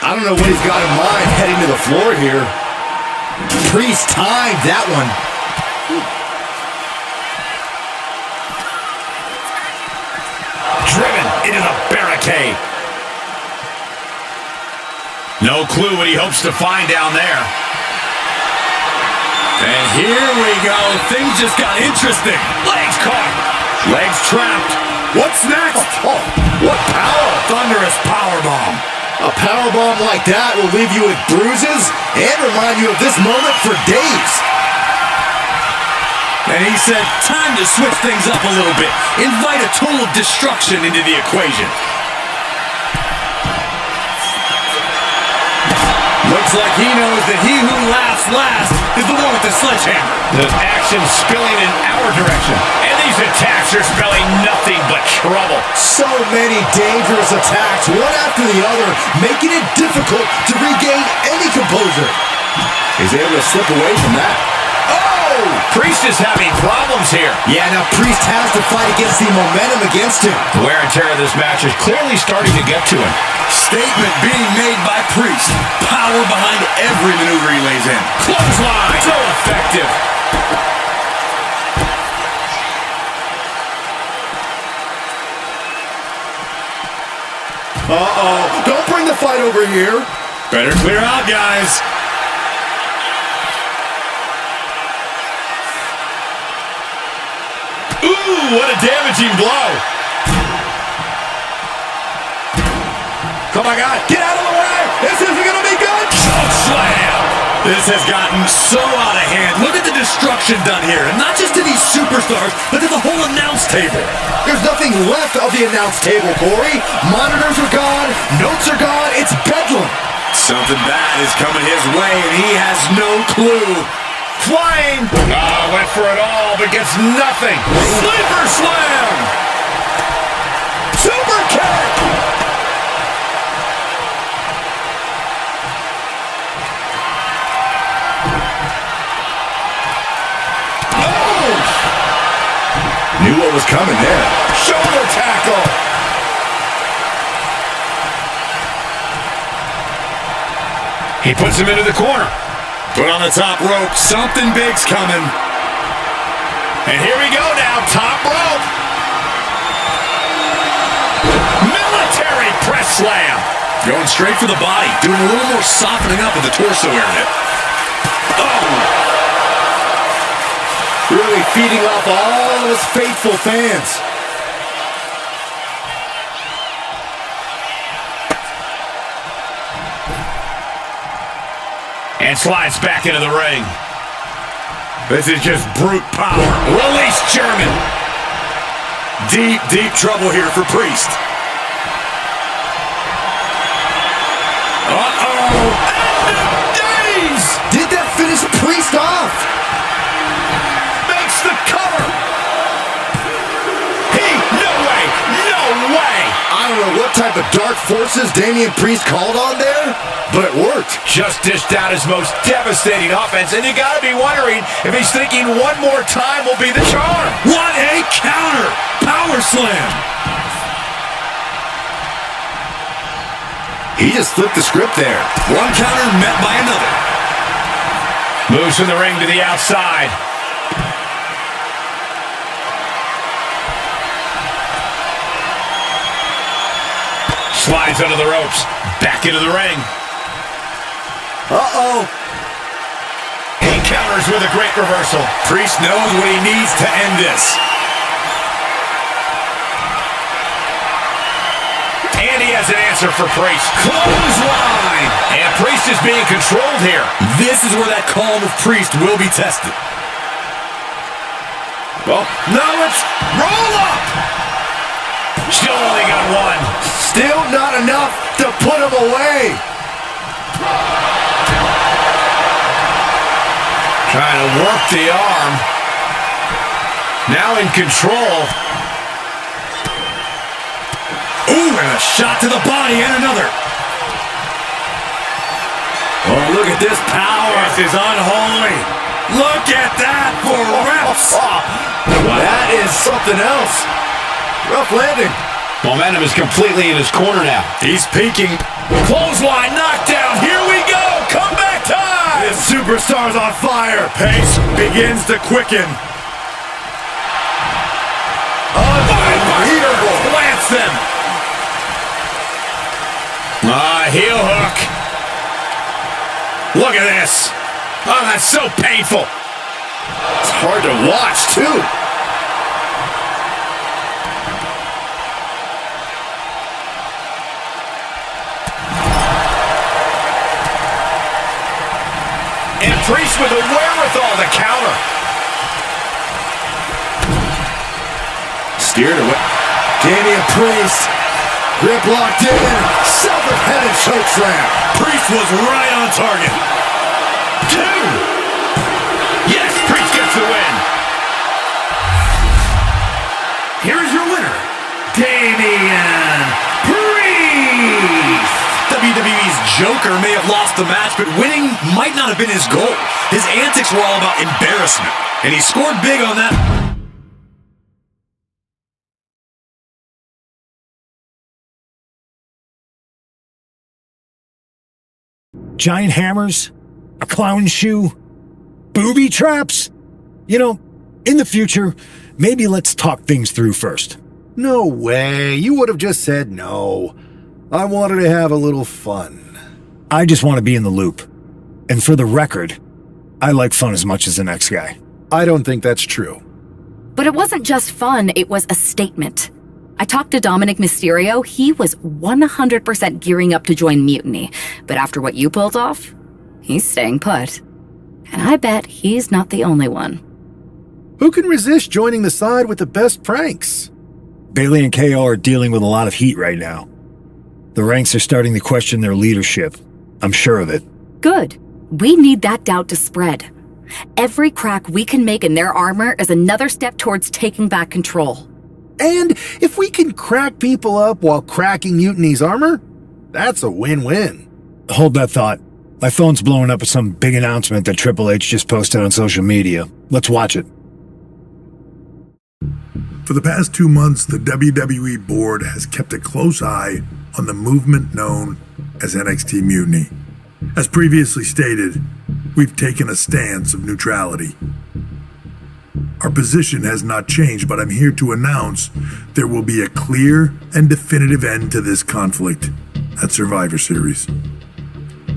I don't know what he's got in mind heading to the floor here. Priest timed that one. Driven into the barricade. No clue what he hopes to find down there. And here we go. Things just got interesting. Legs caught. Legs trapped. What's next? Oh, what power! Thunderous powerbomb. A powerbomb like that will leave you with bruises and remind you of this moment for days. And he said, time to switch things up a little bit. Invite a tool of destruction into the equation. Looks like he knows that he who laughs last is the one with the sledgehammer. The action spilling in our direction. And these attacks are spelling nothing but trouble. So many dangerous attacks, one after the other, making it difficult to regain any composure. He's able to slip away from that. Oh! Priest is having problems here. Yeah, now Priest has to fight against the momentum against him. The wear and tear of this match is clearly starting to get to him. Statement being made by Priest. Power behind every maneuver he lays in. Clothesline! So effective. Uh-oh, don't bring the fight over here. Better clear out, guys. Ooh, what a damaging blow. Oh my God, get out of the way! This isn't gonna be good! Choke slam! This has gotten so out of hand. Look at the destruction done here. And not just to these superstars, but to the whole announce table. There's nothing left of the announce table, Corey. Monitors are gone, notes are gone, it's bedlam. Something bad is coming his way, and he has no clue. Flying! Went for it all, but gets nothing. Sleeper slam! Super kick! Knew what was coming there. Shoulder tackle! He puts him into the corner. Put on the top rope. Something big's coming. And here we go now, top rope. Military press slam. Going straight for the body. Doing a little more softening up of the torso area. Oh! Really feeding off all of his faithful fans. And slides back into the ring. This is just brute power. Release German. Deep, deep trouble here for Priest. Uh-oh. End of days. Did that finish Priest off? Makes the cover. No way. No way. I don't know what type of dark forces Damian Priest called on there, but it worked. Just dished out his most devastating offense, and you gotta be wondering if he's thinking one more time will be the charm. What a counter! Power slam! He just flipped the script there. One counter met by another. Moves from the ring to the outside. Slides under the ropes. Back into the ring. Uh-oh. He counters with a great reversal. Priest knows what he needs to end this. And he has an answer for Priest. Clothesline! And Priest is being controlled here. This is where that calm of Priest will be tested. Well, now it's roll up. Still only got one. Still not enough to put him away. Trying to work the arm. Now in control. Ooh, and a shot to the body and another. Oh, look at this power. This is unholy. Look at that for reps. That is something else. Rough landing. Momentum is completely in his corner now. He's peaking. Clothesline knockdown. Here we go. Comeback time. This superstar's on fire. Pace begins to quicken. Unbelievable. Plants them. Heel hook. Look at this. Oh, that's so painful. It's hard to watch, too. And Priest with the wherewithal to counter. Steered away. Damian Priest. Grip locked in. Self-propelled choke slam. Priest was right on target. 2. Yes, Priest gets the win. Here is your winner, Damian Priest. WWE's Joker may have lost the match, but winning might not have been his goal. His antics were all about embarrassment, and he scored big on that. Giant hammers, a clown shoe, booby traps. You know, in the future, maybe let's talk things through first. No way. You would have just said no. I wanted to have a little fun. I just want to be in the loop. And for the record, I like fun as much as the next guy. I don't think that's true. But it wasn't just fun, it was a statement. I talked to Dominic Mysterio. He was 100% gearing up to join Mutiny. But after what you pulled off, he's staying put. And I bet he's not the only one. Who can resist joining the side with the best pranks? Bailey and KO are dealing with a lot of heat right now. The ranks are starting to question their leadership. I'm sure of it. Good. We need that doubt to spread. Every crack we can make in their armor is another step towards taking back control. And if we can crack people up while cracking Mutiny's armor, that's a win-win. Hold that thought. My phone's blowing up with some big announcement that Triple H just posted on social media. Let's watch it. For the past 2 months, the WWE board has kept a close eye on the movement known as NXT Mutiny. As previously stated, we've taken a stance of neutrality. Our position has not changed, but I'm here to announce there will be a clear and definitive end to this conflict at Survivor Series.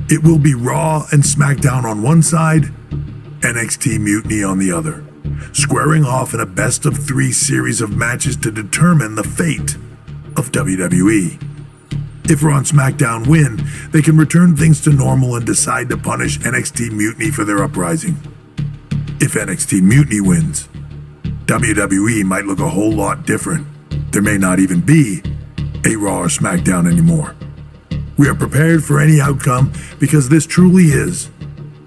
It will be Raw and SmackDown on one side, NXT Mutiny on the other, squaring off in a best-of-3 series of matches to determine the fate of WWE. If Raw and SmackDown win, they can return things to normal and decide to punish NXT Mutiny for their uprising. If NXT Mutiny wins, WWE might look a whole lot different. There may not even be a Raw or SmackDown anymore. We are prepared for any outcome because this truly is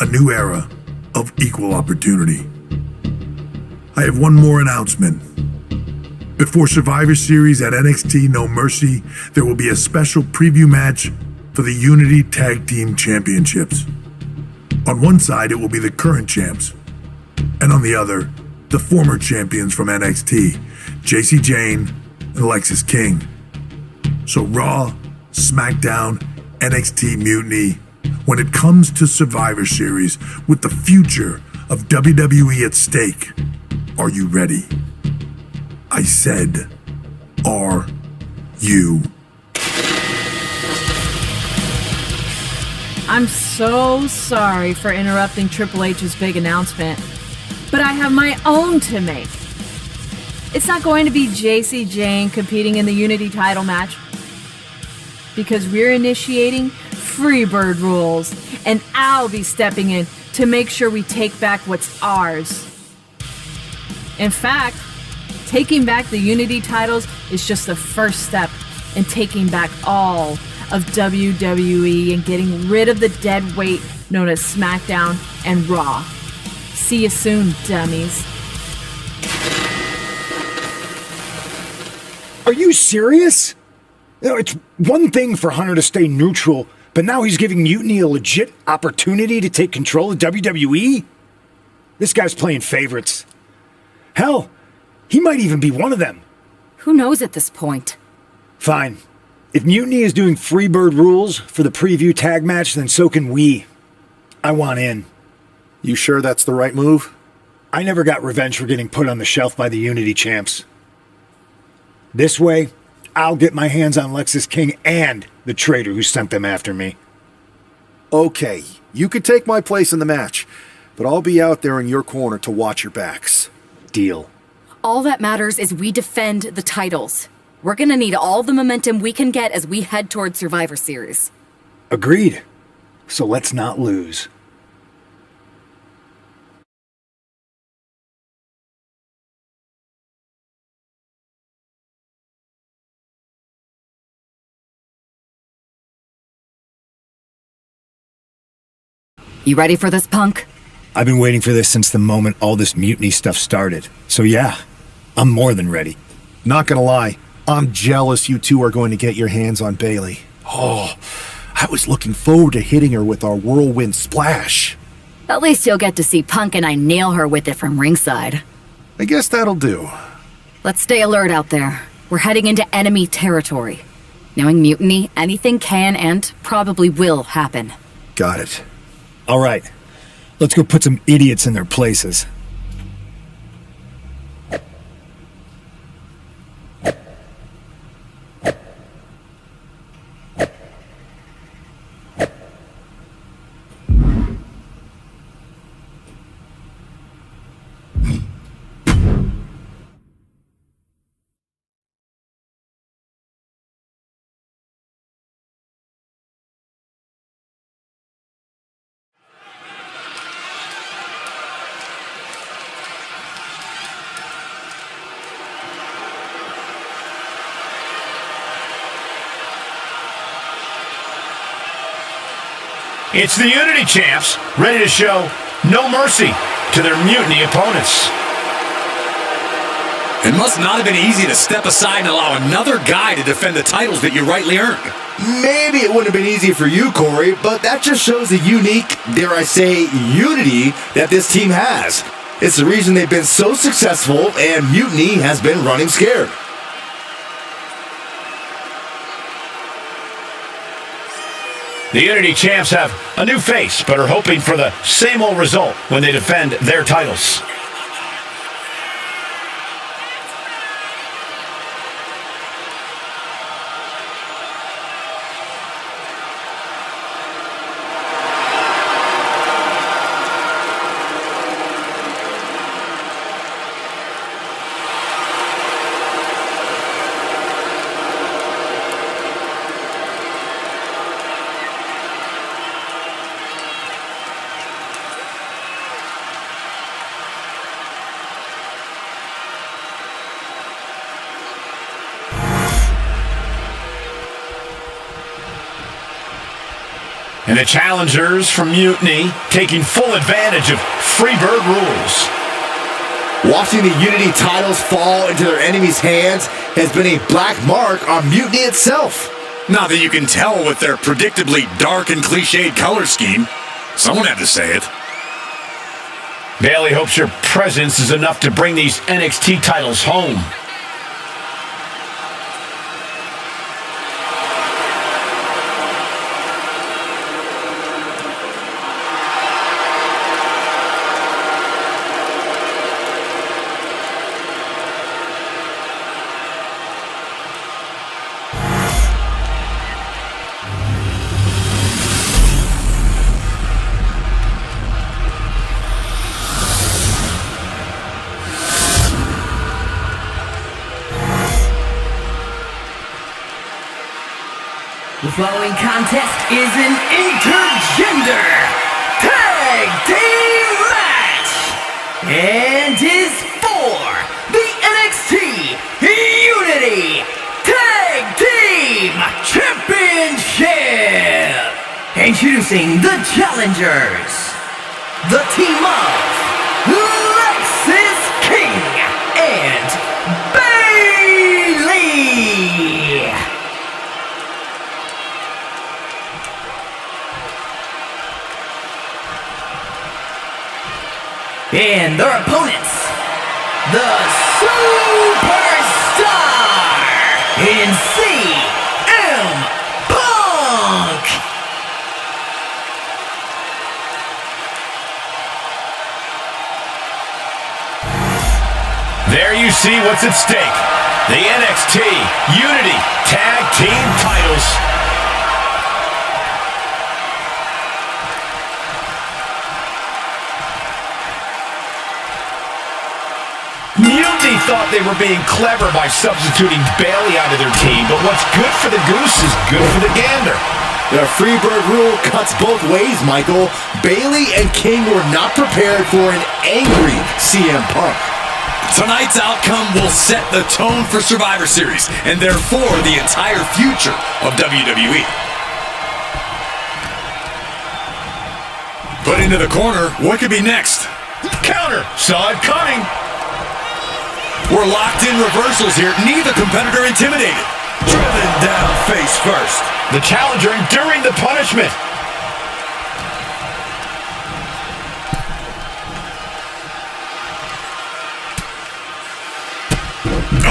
a new era of equal opportunity. I have one more announcement. Before Survivor Series at NXT No Mercy, there will be a special preview match for the Unity Tag Team Championships. On one side, it will be the current champs, and on the other, the former champions from NXT, Jacy Jayne and Alexis King. So Raw, SmackDown, NXT Mutiny, when it comes to Survivor Series with the future of WWE at stake, are you ready? I said, are you? I'm so sorry for interrupting Triple H's big announcement, but I have my own to make. It's not going to be Jacy Jayne competing in the Unity title match, because we're initiating Freebird rules, and I'll be stepping in to make sure we take back what's ours. In fact, taking back the Unity titles is just the first step in taking back all of WWE and getting rid of the dead weight known as SmackDown and Raw. See you soon, dummies. Are you serious? You know, it's one thing for Hunter to stay neutral, but now he's giving Mutiny a legit opportunity to take control of WWE? This guy's playing favorites. Hell, he might even be one of them. Who knows at this point? Fine. If Mutiny is doing Freebird rules for the preview tag match, then so can we. I want in. You sure that's the right move? I never got revenge for getting put on the shelf by the Unity champs. This way, I'll get my hands on Alexis King and the traitor who sent them after me. Okay, you could take my place in the match, but I'll be out there in your corner to watch your backs. Deal. All that matters is we defend the titles. We're gonna need all the momentum we can get as we head towards Survivor Series. Agreed. So let's not lose. You ready for this, Punk? I've been waiting for this since the moment all this mutiny stuff started. So yeah, I'm more than ready. Not gonna lie, I'm jealous you two are going to get your hands on Bailey. Oh, I was looking forward to hitting her with our whirlwind splash. At least you'll get to see Punk and I nail her with it from ringside. I guess that'll do. Let's stay alert out there. We're heading into enemy territory. Knowing Mutiny, anything can and probably will happen. Got it. All right, let's go put some idiots in their places. It's the Unity Champs, ready to show no mercy to their Mutiny opponents. It must not have been easy to step aside and allow another guy to defend the titles that you rightly earned. Maybe it wouldn't have been easy for you, Corey, but that just shows the unique, dare I say, unity that this team has. It's the reason they've been so successful and Mutiny has been running scared. The Unity Champs have a new face, but are hoping for the same old result when they defend their titles. And the challengers from Mutiny taking full advantage of Freebird rules. Watching the Unity titles fall into their enemies' hands has been a black mark on Mutiny itself. Not that you can tell with their predictably dark and cliched color scheme. Someone had to say it. Bailey hopes your presence is enough to bring these NXT titles home. The following contest is an intergender tag team match and is for the NXT Unity Tag Team Championship. Introducing the challengers, the team of Lexis King and Bailey. And their opponents, the Superstar in CM Punk. There you see what's at stake. The NXT Unity Tag Team titles. Mutiny thought they were being clever by substituting Bailey out of their team, but what's good for the goose is good for the gander. The Freebird rule cuts both ways, Michael. Bailey and King were not prepared for an angry CM Punk. Tonight's outcome will set the tone for Survivor Series, and therefore the entire future of WWE. Put into the corner. What could be next? Counter. Saw it coming. We're locked in reversals here. Neither competitor intimidated. Driven down face first. The challenger enduring the punishment.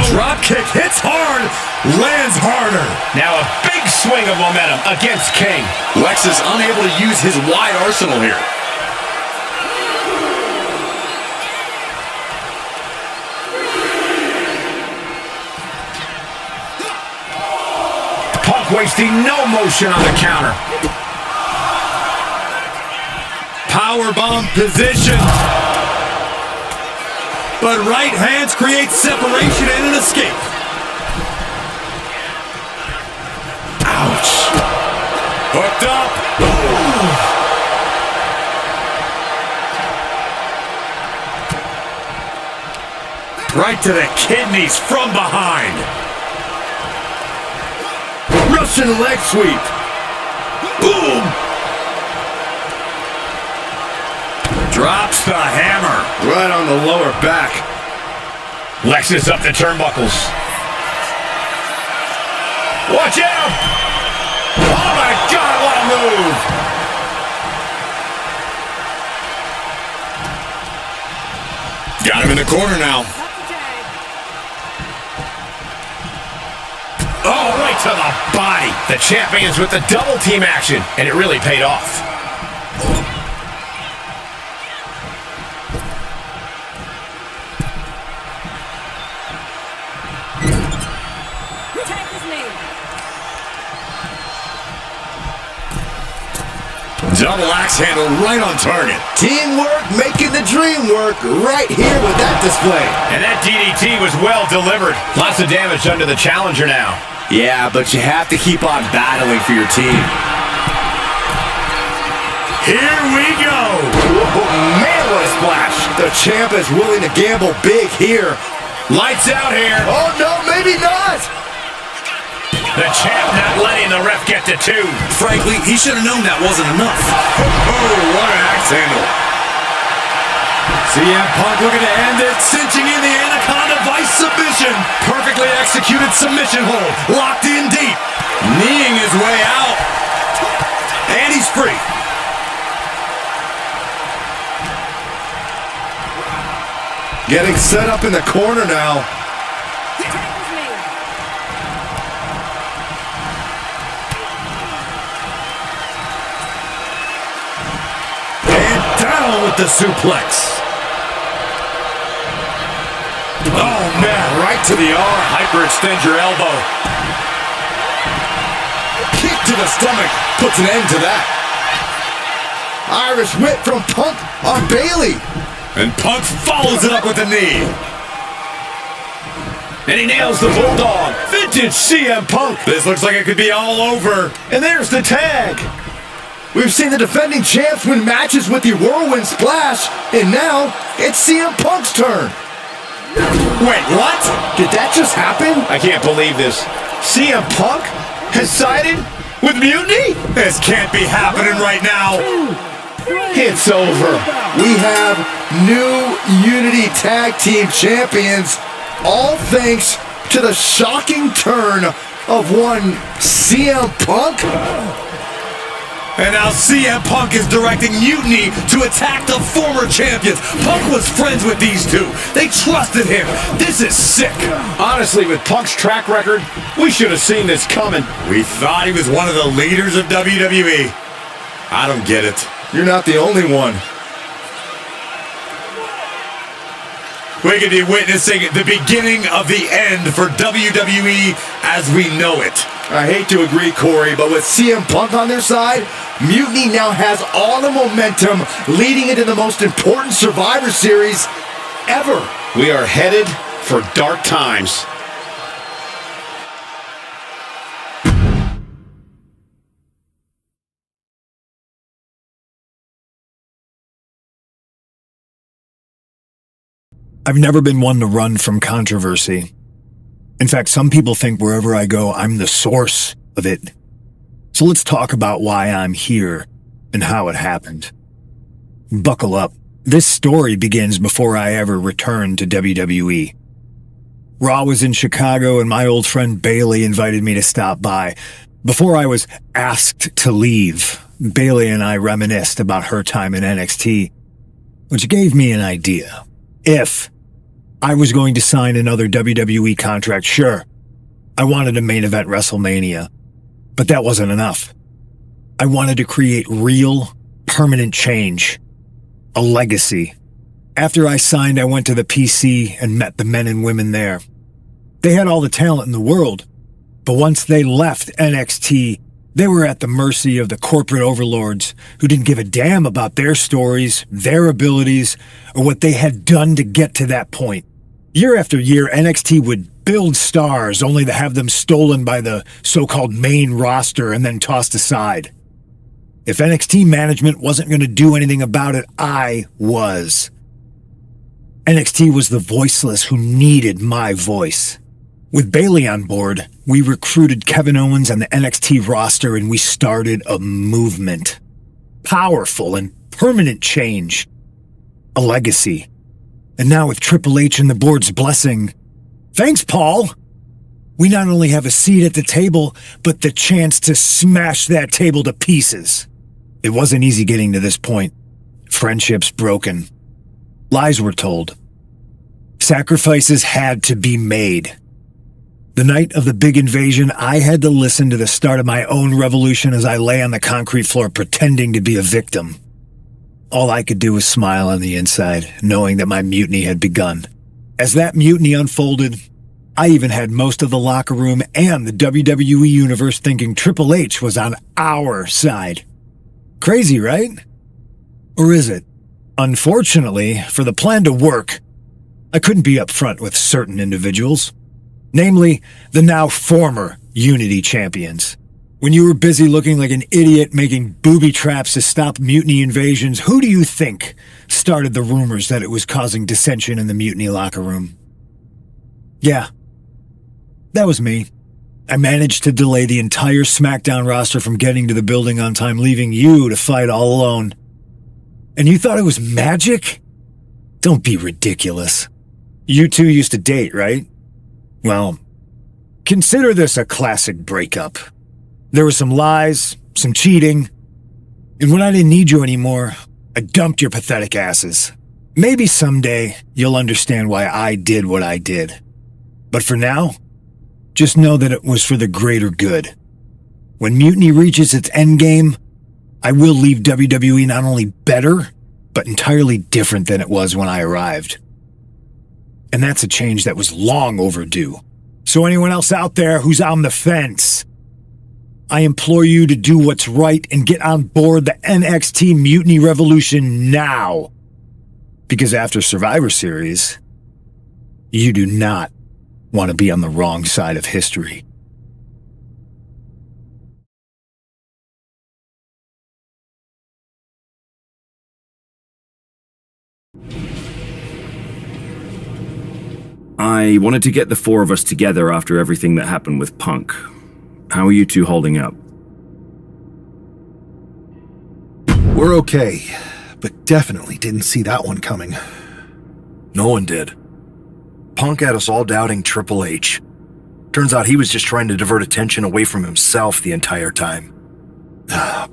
Drop kick hits hard, lands harder. Now a big swing of momentum against King. Lex is unable to use his wide arsenal here. Punk wasting no motion on the counter. Powerbomb position. But right hands create separation and an escape. Ouch. Hooked up. Ooh. Right to the kidneys from behind. Russian leg sweep. Boom. Drops the hammer. Right on the lower back. Lexus up the turnbuckles. Watch out! Oh my God, what a move! Got him in the corner now. Oh, right to the body. The champions with the double team action, and it really paid off. Double axe handle right on target. Teamwork making the dream work right here with that display. And that DDT was well delivered. Lots of damage under the challenger now. Yeah, but you have to keep on battling for your team. Here we go. Oh, man, what a splash. The champ is willing to gamble big here. Lights out here. Oh, no, maybe not. The champ not letting the ref get to two. Frankly, he should have known that wasn't enough. Oh, what an axe handle. CM Punk looking to end it, cinching in the Anaconda Vice submission. Perfectly executed submission hold, locked in deep. Kneeing his way out. And he's free. Getting set up in the corner now. With the suplex. Oh, man, right to the arm. Hyperextend your elbow. Kick to the stomach puts an end to that. Irish whip from Punk on Bailey. And Punk follows it up with a knee. And he nails the Bulldog. Vintage CM Punk. This looks like it could be all over. And there's the tag. We've seen the defending champs win matches with the Whirlwind Splash, and now it's CM Punk's turn. Wait, what? Did that just happen? I can't believe this. CM Punk has sided with Mutiny? This can't be happening right now. It's over. We have new Unity Tag Team Champions, all thanks to the shocking turn of one CM Punk. And now CM Punk is directing Mutiny to attack the former champions. Punk was friends with these two. They trusted him. This is sick. Honestly, with Punk's track record, we should have seen this coming. We thought he was one of the leaders of WWE. I don't get it. You're not the only one. We could be witnessing the beginning of the end for WWE as we know it. I hate to agree, Corey, but with CM Punk on their side, Mutiny now has all the momentum leading into the most important Survivor Series ever. We are headed for dark times. I've never been one to run from controversy. In fact, some people think wherever I go, I'm the source of it. So let's talk about why I'm here and how it happened. Buckle up. This story begins before I ever returned to WWE. Raw was in Chicago and my old friend Bayley invited me to stop by. Before I was asked to leave, Bayley and I reminisced about her time in NXT, which gave me an idea. If I was going to sign another WWE contract, sure, I wanted a main event WrestleMania, but that wasn't enough. I wanted to create real, permanent change, a legacy. After I signed, I went to the PC and met the men and women there. They had all the talent in the world, but once they left NXT, they were at the mercy of the corporate overlords who didn't give a damn about their stories, their abilities, or what they had done to get to that point. Year after year, NXT would build stars only to have them stolen by the so-called main roster and then tossed aside. If NXT management wasn't going to do anything about it, I was. NXT was the voiceless who needed my voice. With Bayley on board, we recruited Kevin Owens and the NXT roster and we started a movement. Powerful and permanent change. A legacy. And now with Triple H and the board's blessing, thanks, Paul! We not only have a seat at the table, but the chance to smash that table to pieces. It wasn't easy getting to this point. Friendships broken. Lies were told. Sacrifices had to be made. The night of the big invasion, I had to listen to the start of my own revolution as I lay on the concrete floor pretending to be a victim. All I could do was smile on the inside, knowing that my mutiny had begun. As that mutiny unfolded, I even had most of the locker room and the WWE Universe thinking Triple H was on our side. Crazy, right? Or is it? Unfortunately, for the plan to work, I couldn't be upfront with certain individuals. Namely, the now former Unity champions. When you were busy looking like an idiot making booby traps to stop mutiny invasions, who do you think started the rumors that it was causing dissension in the mutiny locker room? Yeah, that was me. I managed to delay the entire SmackDown roster from getting to the building on time, leaving you to fight all alone. And you thought it was magic? Don't be ridiculous. You two used to date, right? Well, consider this a classic breakup. There were some lies, some cheating, and when I didn't need you anymore, I dumped your pathetic asses. Maybe someday you'll understand why I did what I did. But for now, just know that it was for the greater good. When Mutiny reaches its endgame, I will leave WWE not only better, but entirely different than it was when I arrived. And that's a change that was long overdue. So anyone else out there who's on the fence, I implore you to do what's right and get on board the NXT Mutiny Revolution now. Because after Survivor Series, you do not want to be on the wrong side of history. I wanted to get the four of us together after everything that happened with Punk. How are you two holding up? We're okay, but definitely didn't see that one coming. No one did. Punk had us all doubting Triple H. Turns out he was just trying to divert attention away from himself the entire time.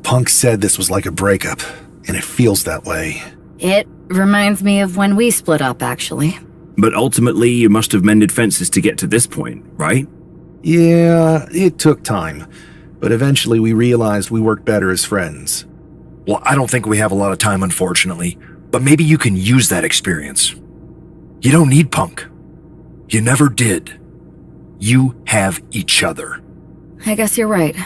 Punk said this was like a breakup, and it feels that way. It reminds me of when we split up, actually. But ultimately, you must have mended fences to get to this point, right? Yeah, it took time, but eventually we realized we worked better as friends. Well, I don't think we have a lot of time, unfortunately, but maybe you can use that experience. You don't need Punk. You never did. You have each other. I guess you're right.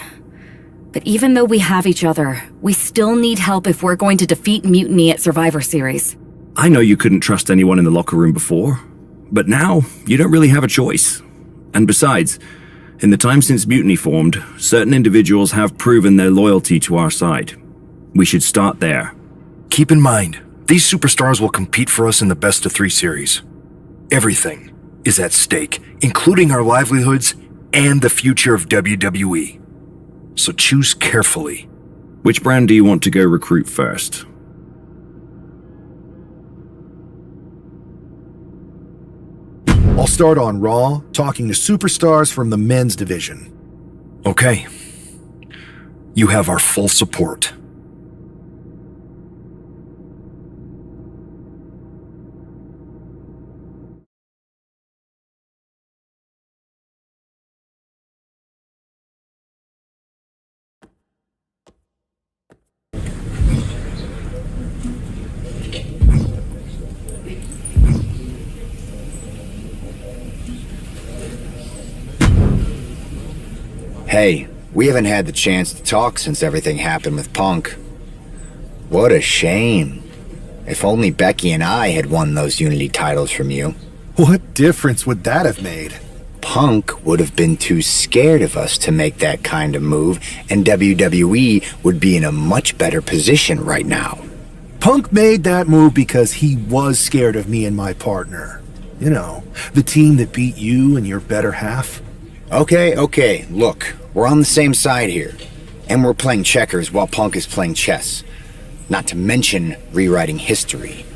But even though we have each other, we still need help if we're going to defeat Mutiny at Survivor Series. I know you couldn't trust anyone in the locker room before, but now you don't really have a choice. And besides, in the time since Mutiny formed, certain individuals have proven their loyalty to our side. We should start there. Keep in mind, these superstars will compete for us in the best of 3 series. Everything is at stake, including our livelihoods and the future of WWE. So choose carefully. Which brand do you want to go recruit first? start on Raw, talking to superstars from the men's division. Okay. You have our full support. Hey, we haven't had the chance to talk since everything happened with Punk. What a shame. If only Becky and I had won those Unity titles from you. What difference would that have made? Punk would have been too scared of us to make that kind of move, and WWE would be in a much better position right now. Punk made that move because he was scared of me and my partner. You know, the team that beat you and your better half. Okay, look, we're on the same side here. And we're playing checkers while Punk is playing chess. Not to mention rewriting history.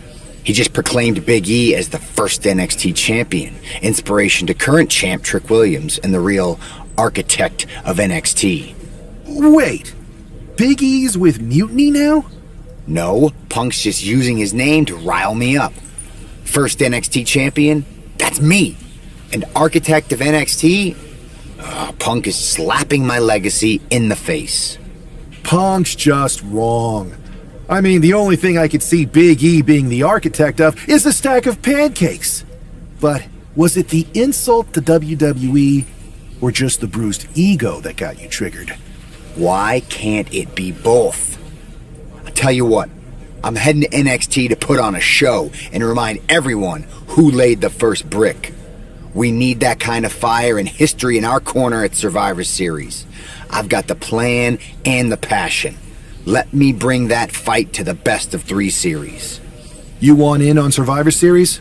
He just proclaimed Big E as the first NXT champion, inspiration to current champ Trick Williams and the real architect of NXT. Wait, Big E's with Mutiny now? No, Punk's just using his name to rile me up. First NXT champion? That's me. And architect of NXT? Punk is slapping my legacy in the face. Punk's just wrong. I mean, the only thing I could see Big E being the architect of is a stack of pancakes. But was it the insult to WWE or just the bruised ego that got you triggered? Why can't it be both? I tell you what, I'm heading to NXT to put on a show and remind everyone who laid the first brick. We need that kind of fire and history in our corner at Survivor Series. I've got the plan and the passion. Let me bring that fight to the best of 3 series. You want in on Survivor Series?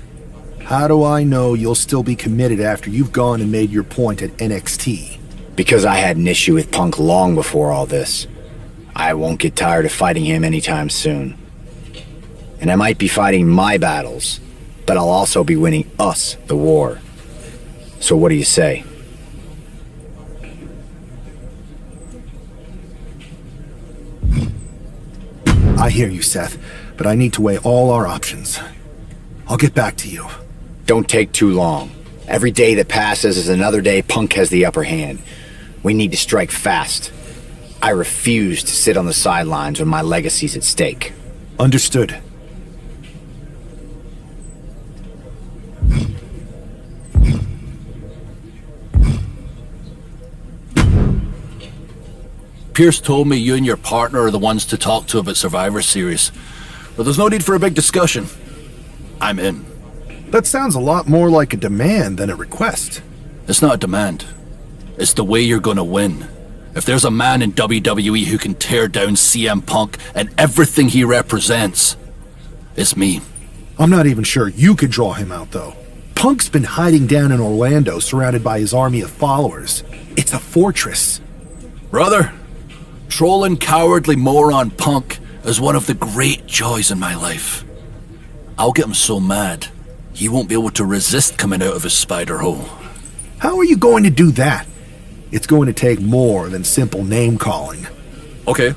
How do I know you'll still be committed after you've gone and made your point at NXT? Because I had an issue with Punk long before all this. I won't get tired of fighting him anytime soon. And I might be fighting my battles, but I'll also be winning us the war. So what do you say? I hear you, Seth, but I need to weigh all our options. I'll get back to you. Don't take too long. Every day that passes is another day Punk has the upper hand. We need to strike fast. I refuse to sit on the sidelines when my legacy's at stake. Understood. Pierce told me you and your partner are the ones to talk to about Survivor Series. But there's no need for a big discussion. I'm in. That sounds a lot more like a demand than a request. It's not a demand. It's the way you're gonna win. If there's a man in WWE who can tear down CM Punk and everything he represents, it's me. I'm not even sure you could draw him out, though. Punk's been hiding down in Orlando, surrounded by his army of followers. It's a fortress. Brother, trolling cowardly moron Punk is one of the great joys in my life. I'll get him so mad, he won't be able to resist coming out of his spider hole. How are you going to do that? It's going to take more than simple name-calling. Okay.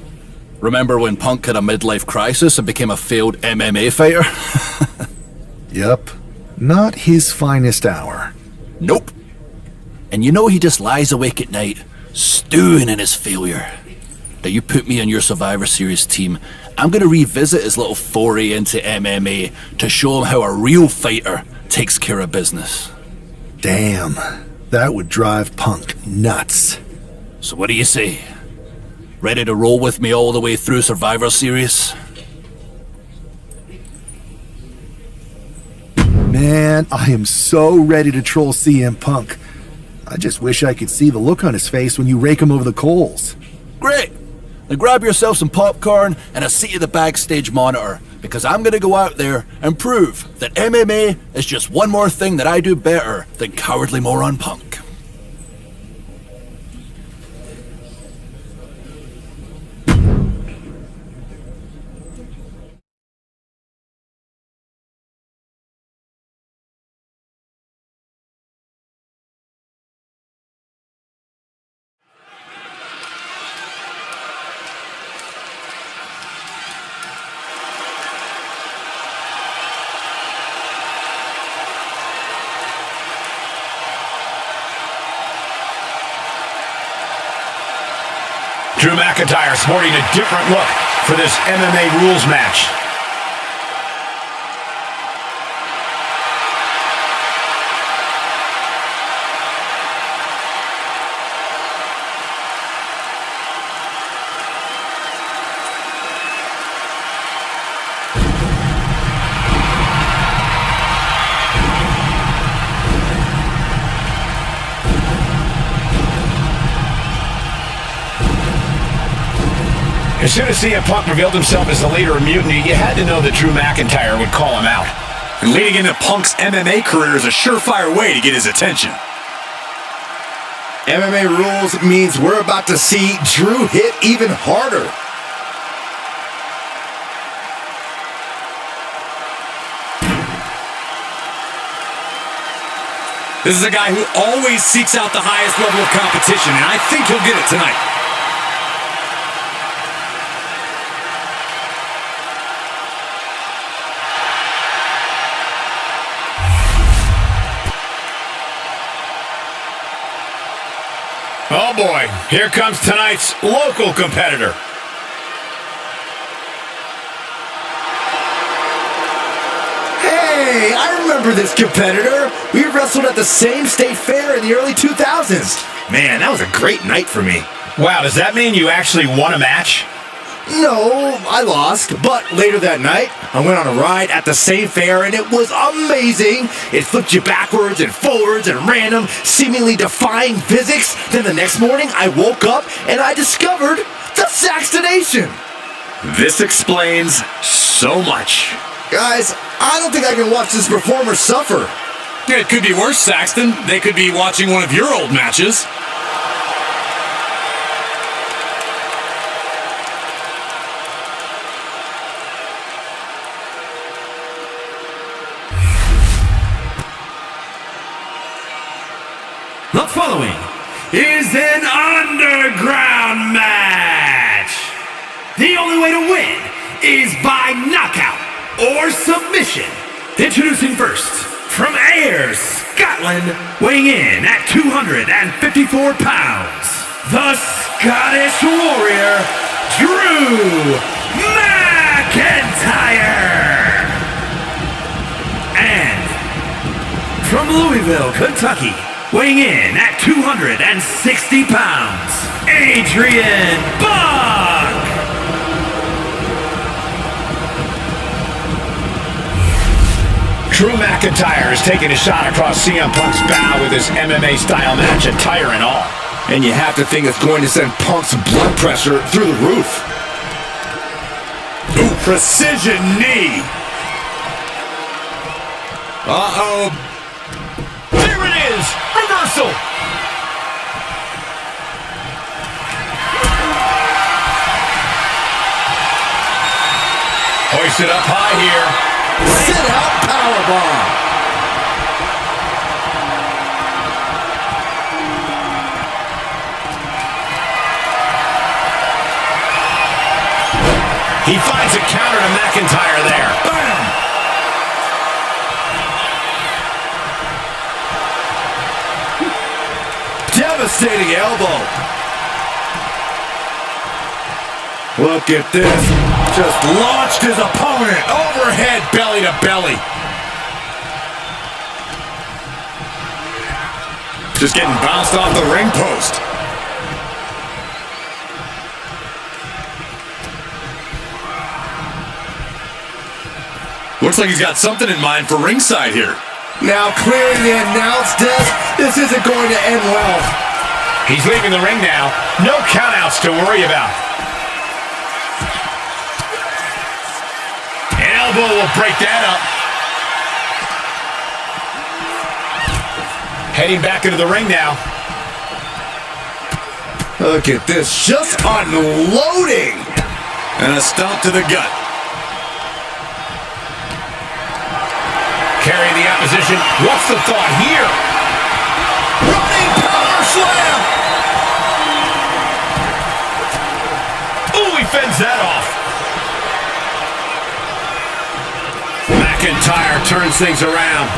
Remember when Punk had a midlife crisis and became a failed MMA fighter? Yep. Not his finest hour. Nope. And you know he just lies awake at night, stewing in his failure. Now you put me on your Survivor Series team, I'm gonna revisit his little foray into MMA to show him how a real fighter takes care of business. Damn. That would drive Punk nuts. So what do you say? Ready to roll with me all the way through Survivor Series? Man, I am so ready to troll CM Punk. I just wish I could see the look on his face when you rake him over the coals. Great! Then grab yourself some popcorn and a seat at the backstage monitor, because I'm gonna go out there and prove that MMA is just one more thing that I do better than cowardly moron Punk. Drew McIntyre sporting a different look for this MMA rules match. As soon as CM Punk revealed himself as the leader of Mutiny, you had to know that Drew McIntyre would call him out. And leading into Punk's MMA career is a surefire way to get his attention. MMA rules means we're about to see Drew hit even harder. This is a guy who always seeks out the highest level of competition, and I think he'll get it tonight. Oh boy, here comes tonight's local competitor. Hey, I remember this competitor. We wrestled at the same state fair in the early 2000s. Man, that was a great night for me. Wow, does that mean you actually won a match? No, I lost, but later that night, I went on a ride at the same fair and it was amazing. It flipped you backwards and forwards and random, seemingly defying physics. Then the next morning, I woke up and I discovered the Saxtonation. This explains so much. Guys, I don't think I can watch this performer suffer. Yeah, it could be worse, Saxton. They could be watching one of your old matches. The following is an underground match. The only way to win is by knockout or submission. Introducing first, from Ayr, Scotland, weighing in at 254 pounds, the Scottish Warrior, Drew McIntyre. And from Louisville, Kentucky, weighing in at 260 pounds, Adrian Buck. Drew McIntyre is taking a shot across CM Punk's bow with his MMA-style match attire and all. And you have to think it's going to send Punk's blood pressure through the roof. Ooh, precision knee. Uh-oh. There it is! Reversal! Hoisted up high here. Sit out powerbomb. He finds a counter to McIntyre there. Bam! Devastating elbow. Look at this. Just launched his opponent. Overhead belly to belly. Just getting bounced off the ring post. Looks like he's got something in mind for ringside here. Now clearing the announce desk. This isn't going to end well. He's leaving the ring now. No countouts to worry about. An elbow will break that up. Heading back into the ring now. Look at this. Just unloading. And a stomp to the gut. Carrying the opposition. What's the thought here? Running power slam. Ooh, he fends that off. McIntyre turns things around.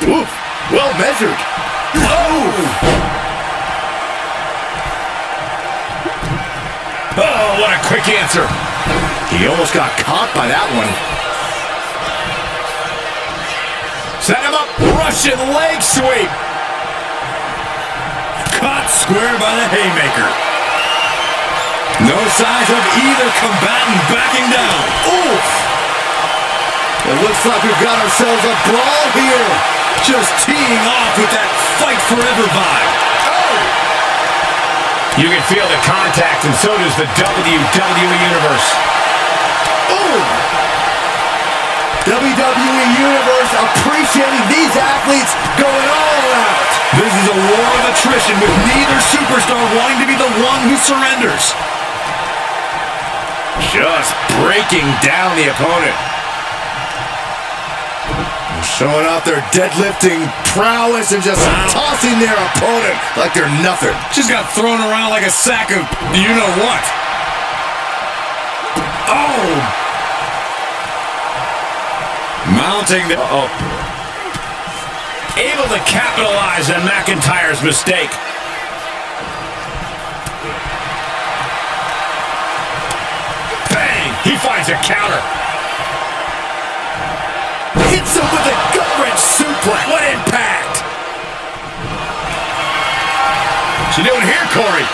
Oof, well measured. Oh, what a quick answer. He almost got caught by that one. Set him up. Russian leg sweep. Caught square by the haymaker. No signs of either combatant backing down. Oof. It looks like we've got ourselves a brawl here. Just teeing off with that fight forever vibe. Oh! You can feel the contact, and so does the WWE Universe. Oh! WWE Universe appreciating these athletes going all out. This is a war of attrition with neither superstar wanting to be the one who surrenders. Just breaking down the opponent. Showing off their deadlifting prowess and just tossing their opponent like they're nothing. Just got thrown around like a sack of you-know-what. Oh! Mounting the... Able to capitalize on McIntyre's mistake. Bang! He finds a counter. Hits him with a gut-wrench suplex. What impact! What's she doing here, Corey?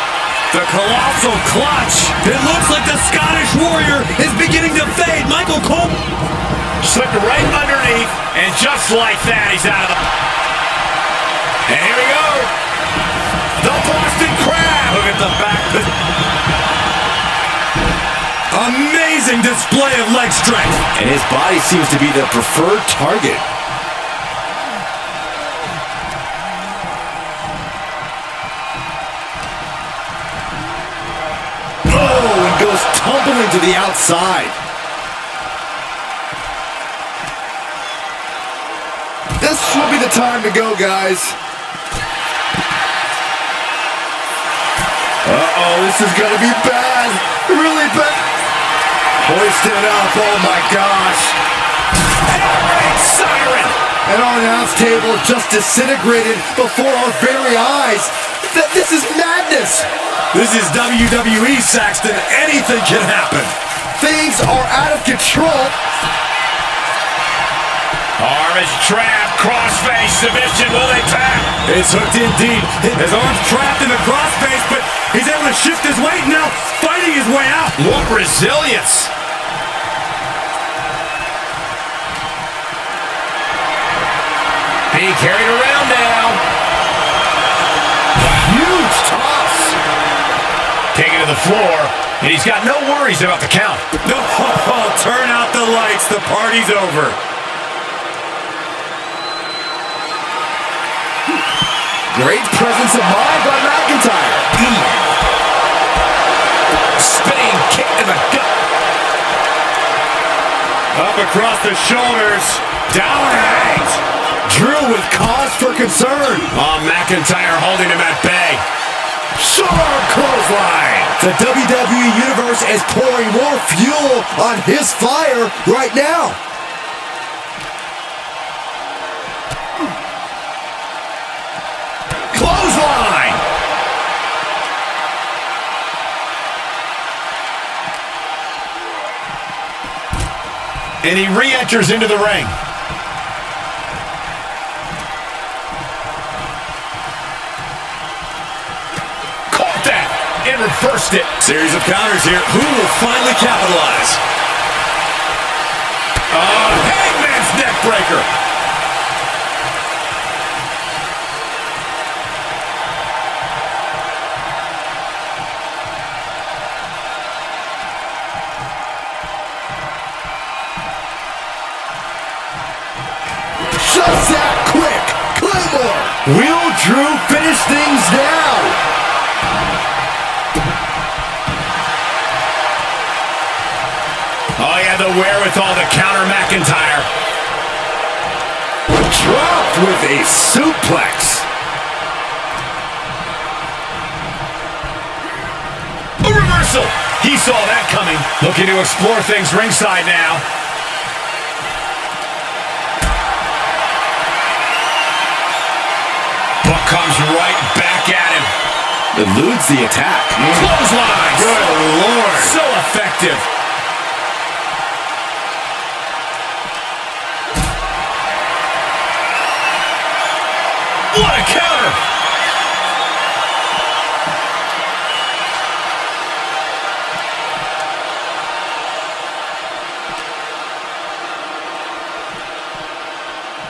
The colossal clutch. It looks like the Scottish Warrior is beginning to fade. Michael Cole slipped right underneath, and just like that, he's out of the... And here we go. The Boston Crab. Look at the back. Amazing display of leg strength. And his body seems to be the preferred target. Oh, and goes tumbling to the outside. This will be the time to go, guys. Uh-oh, this is gonna be bad. Really bad. Hoisted up, oh my gosh. Great siren! And our announce table just disintegrated before our very eyes. This is madness. This is WWE, Saxton. Anything can happen. Things are out of control. Arm is trapped, crossface submission, will they tap? It's hooked in deep. His arm's trapped in the crossface, but he's able to shift his weight now, fighting his way out. What resilience! Being carried around now. Huge toss. Taken to the floor, and he's got no worries about the count. Oh, turn out the lights. The party's over. Great presence of mind by McIntyre. Spinning kick to the gut. Up across the shoulders. Down hangs. Drew with cause for concern. Oh, McIntyre holding him at bay. Sharp clothesline. The WWE Universe is pouring more fuel on his fire right now. Clothesline. And he re-enters into the ring. Caught that and reversed it. Series of counters here. Who will finally capitalize? Hangman's neck breaker. Just that quick. Claymore. Will Drew finish things now? Oh, he had the wherewithal to counter McIntyre. Dropped with a suplex. A reversal. He saw that coming. Looking to explore things ringside now. comes right back at him. Eludes the attack. Clothesline. Good Lord. So effective. What a counter.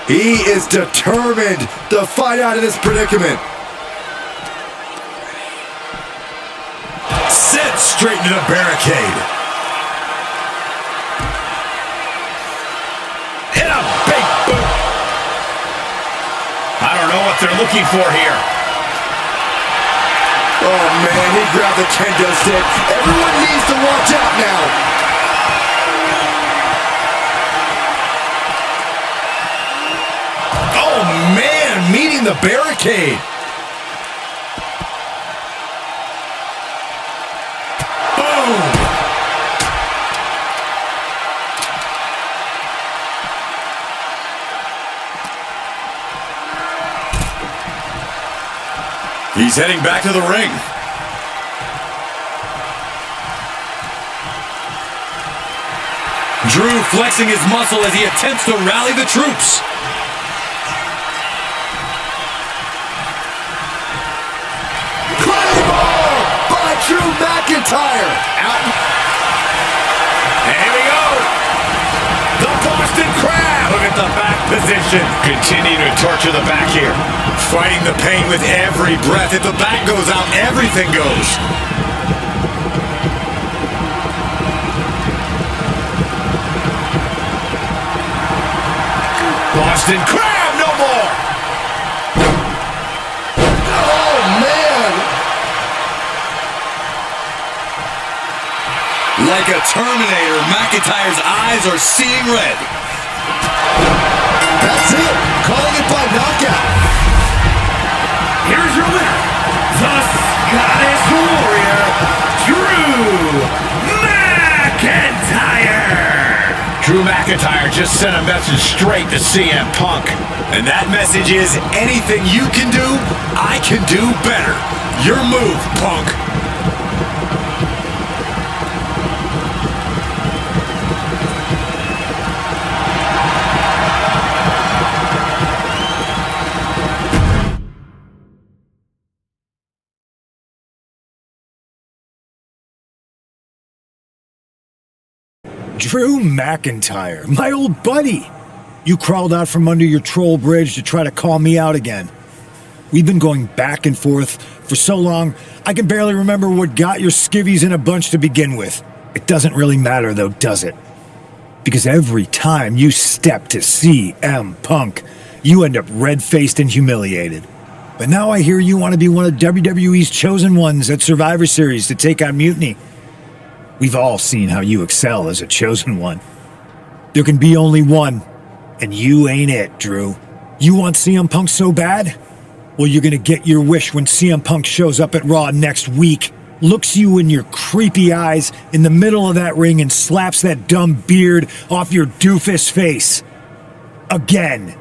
He is determined to fight out of this predicament. Sent straight into the barricade. Hit a big boot. I don't know what they're looking for here. Oh man, he grabbed the kendo stick. Everyone needs to watch out now. Oh man, meeting the barricade. Boom. He's heading back to the ring. Drew flexing his muscle as he attempts to rally the troops. Drew McIntyre out. And here we go. The Boston Crab. Look at the back position. Continuing to torture the back here. Fighting the pain with every breath. If the back goes out, everything goes. Boston Crab, no more. Oh, man. Like a Terminator, McIntyre's eyes are seeing red. That's it. Calling it by knockout. Here's your winner, the Scottish Warrior, Drew McIntyre. Drew McIntyre just sent a message straight to CM Punk. And that message is, anything you can do, I can do better. Your move, Punk. Drew McIntyre, my old buddy. You crawled out from under your troll bridge to try to call me out again. We've been going back and forth for so long, I can barely remember what got your skivvies in a bunch to begin with. It doesn't really matter though, does it? Because every time you step to CM Punk, you end up red-faced and humiliated. But now I hear you want to be one of WWE's chosen ones at Survivor Series to take on Mutiny. We've all seen how you excel as a chosen one. There can be only one, and you ain't it, Drew. You want CM Punk so bad? Well, you're gonna get your wish when CM Punk shows up at Raw next week, looks you in your creepy eyes in the middle of that ring and slaps that dumb beard off your doofus face. Again.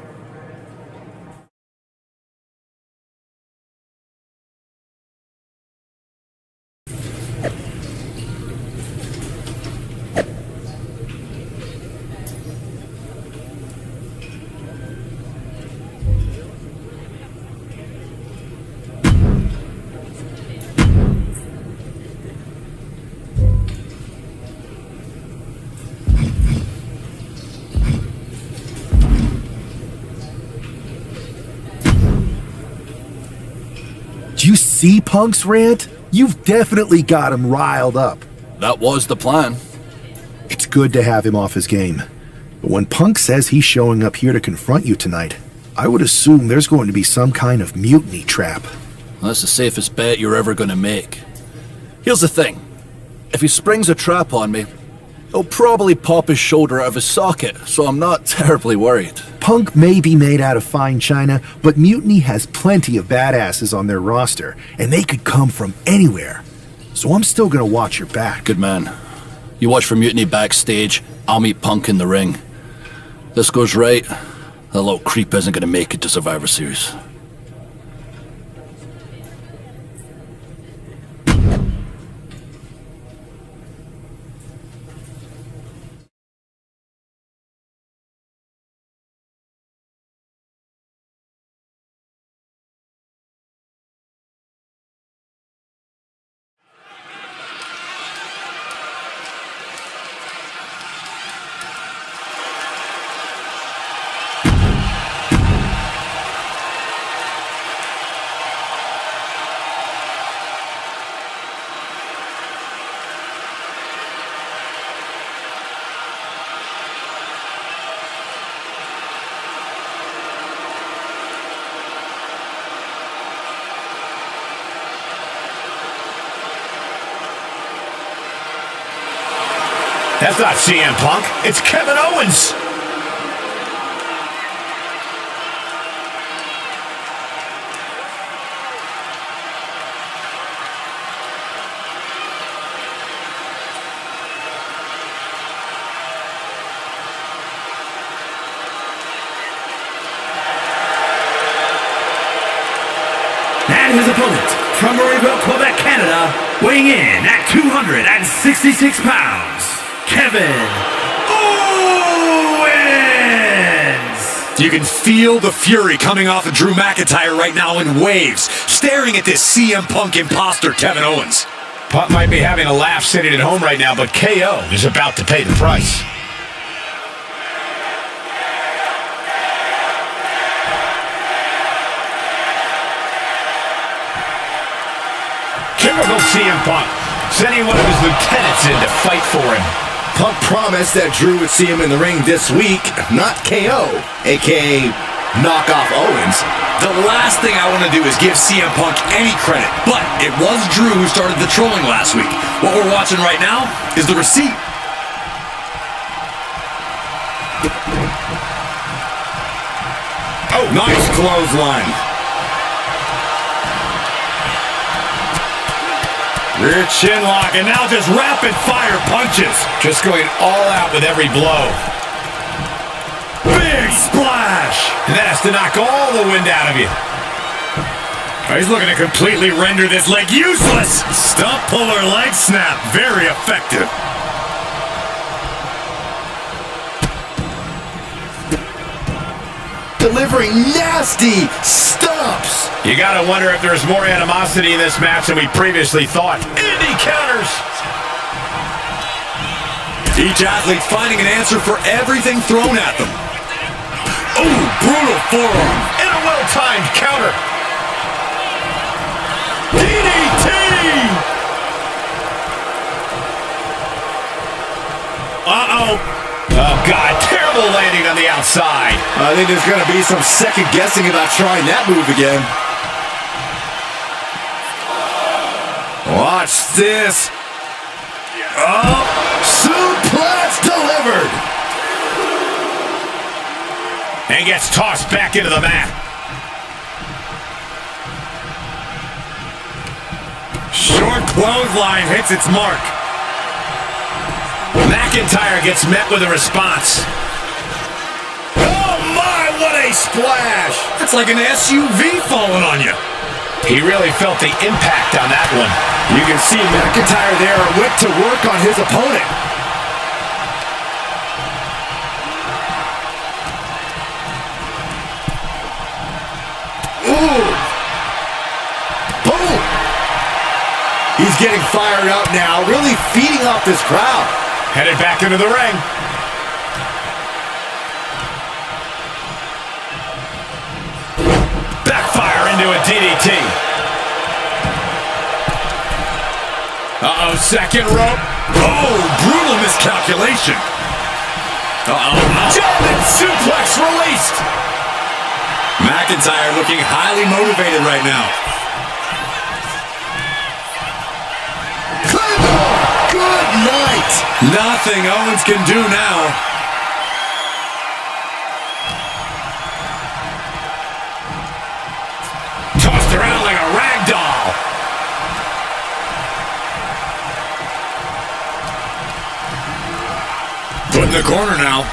Do you see Punk's rant? You've definitely got him riled up. That was the plan. It's good to have him off his game. But when Punk says he's showing up here to confront you tonight, I would assume there's going to be some kind of mutiny trap. That's the safest bet you're ever going to make. Here's the thing. If he springs a trap on me, he'll probably pop his shoulder out of his socket, so I'm not terribly worried. Punk may be made out of fine china, but Mutiny has plenty of badasses on their roster, and they could come from anywhere. So I'm still gonna watch your back. Good man. You watch for Mutiny backstage, I'll meet Punk in the ring. This goes right, that little creep isn't gonna make it to Survivor Series. That's not CM Punk. It's Kevin Owens. And his opponent, from Marieville, Quebec, Canada, weighing in at 266 pounds, Kevin Owens! You can feel the fury coming off of Drew McIntyre right now in waves, staring at this CM Punk imposter, Kevin Owens. Punk might be having a laugh sitting at home right now, but KO is about to pay the price. Typical CM Punk, sending one of his lieutenants in to fight for him. Punk promised that Drew would see him in the ring this week, not KO, aka knock off Owens. The last thing I want to do is give CM Punk any credit, but it was Drew who started the trolling last week. What we're watching right now is the receipt. Oh, nice clothesline. Rear chin lock, and now just rapid fire punches. Just going all out with every blow. Big splash! And that has to knock all the wind out of you. Oh, he's looking to completely render this leg useless. Stump puller leg snap, very effective. Delivering nasty stumps. You gotta wonder if there's more animosity in this match than we previously thought. Indy counters! Each athlete finding an answer for everything thrown at them. Oh, brutal forearm. And a well-timed counter. DDT! Uh-oh. Oh, God, terrible landing on the outside. I think there's going to be some second guessing about trying that move again. Watch this. Oh, suplex delivered. And gets tossed back into the mat. Short clothesline hits its mark. McIntyre gets met with a response. Oh my, what a splash! It's like an SUV falling on you. He really felt the impact on that one. You can see McIntyre there went to work on his opponent. Ooh! Boom! He's getting fired up now, really feeding off this crowd. Headed back into the ring. Backfire into a DDT. Uh-oh, second rope. Oh, brutal miscalculation. German suplex released. McIntyre looking highly motivated right now. Good night. Nothing Owens can do now. Tossed around like a rag doll. Put in the corner now.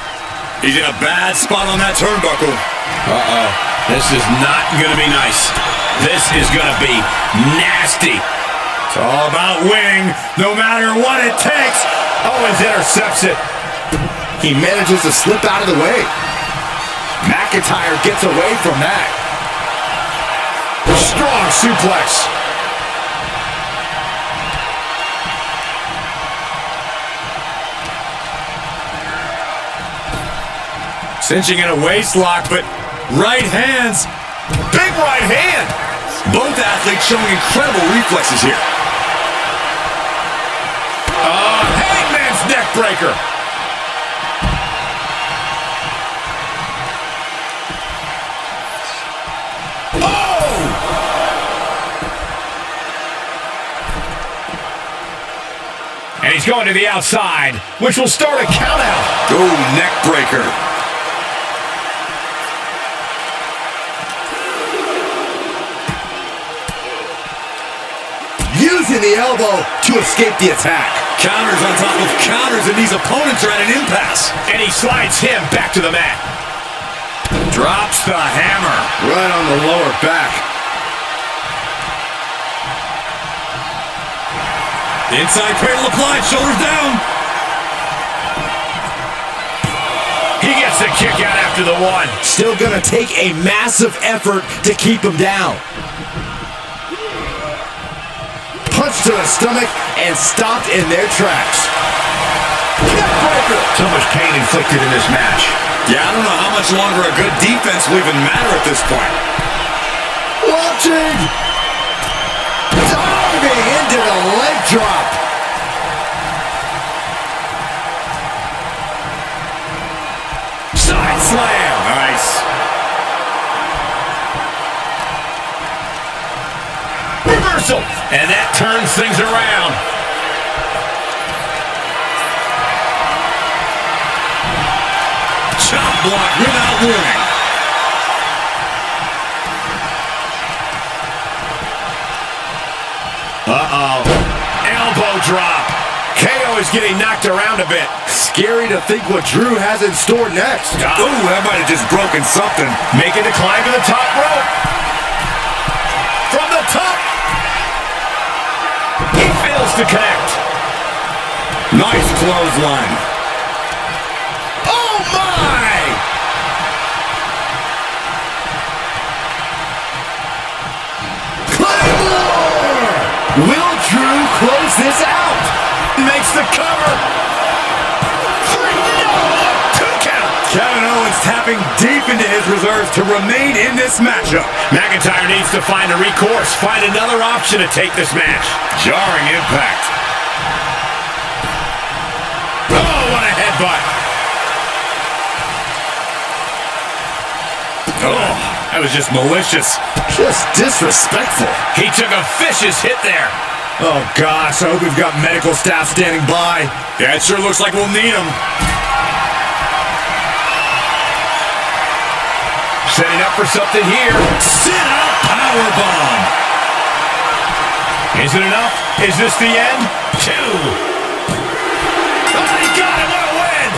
He's in a bad spot on that turnbuckle. Uh-oh. This is not going to be nice. This is going to be nasty. It's all about winning, no matter what it takes. Owens intercepts it. He manages to slip out of the way. McIntyre gets away from that. Strong suplex. Cinching in a waist lock, but right hands. Big right hand. Both athletes showing incredible reflexes here. Hangman's neck breaker. And he's going to the outside, which will start a count out. Oh, neck breaker. Using the elbow to escape the attack. Counters on top of counters, and these opponents are at an impasse. And he slides him back to the mat. Drops the hammer. Right on the lower back. Inside cradle applied, shoulders down. He gets the kick out after the one. Still gonna take a massive effort to keep him down. Punch to the stomach and stopped in their tracks. Neckbreaker. So much pain inflicted in this match. Yeah, I don't know how much longer a good defense will even matter at this point. Watching. Diving into the leg drop. Side slam. Nice. Reversal. And that turns things around. Chop block without warning. Uh-oh. Elbow drop. KO is getting knocked around a bit. Scary to think what Drew has in store next. Ooh, that might have just broken something. Making the climb to the top rope. From the top. He fails to connect. Nice clothesline. Oh my! Claymore! Will Drew close this out? Makes the cover. 2 count. Kevin Owens tapping deep into his reserves to remain in this matchup. McIntyre needs to find a recourse, find another option to take this match. Jarring impact. Oh, what a headbutt. Oh, that was just malicious. Just disrespectful. He took a vicious hit there. Oh, gosh, I hope we've got medical staff standing by. Yeah, it sure looks like we'll need them. Setting up for something here. Sit-out powerbomb. Is it enough? Is this the end? 2. Oh, he got it. What a win.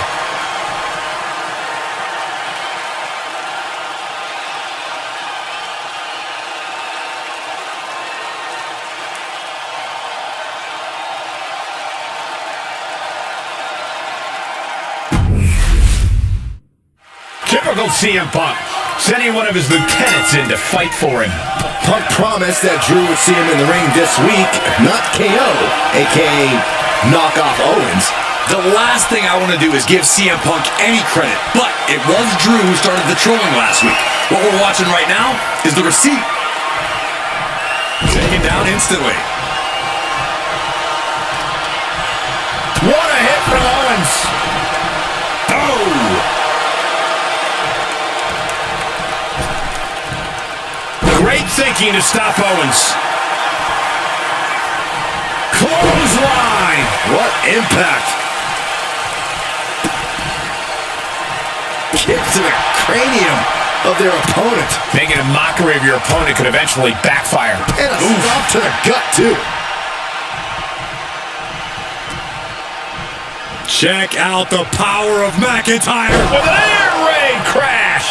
Typical CM Punk. Sending one of his lieutenants in to fight for him. Punk promised that Drew would see him in the ring this week, not KO, aka knock off Owens. The last thing I want to do is give CM Punk any credit, but it was Drew who started the trolling last week. What we're watching right now is the receipt. Taken down instantly. What a hit from Owens. Oh! Great thinking to stop Owens. Clothesline. What impact. Kick to the cranium of their opponent. Making a mockery of your opponent could eventually backfire. And a stop to the gut, too. Check out the power of McIntyre. With an air raid crash.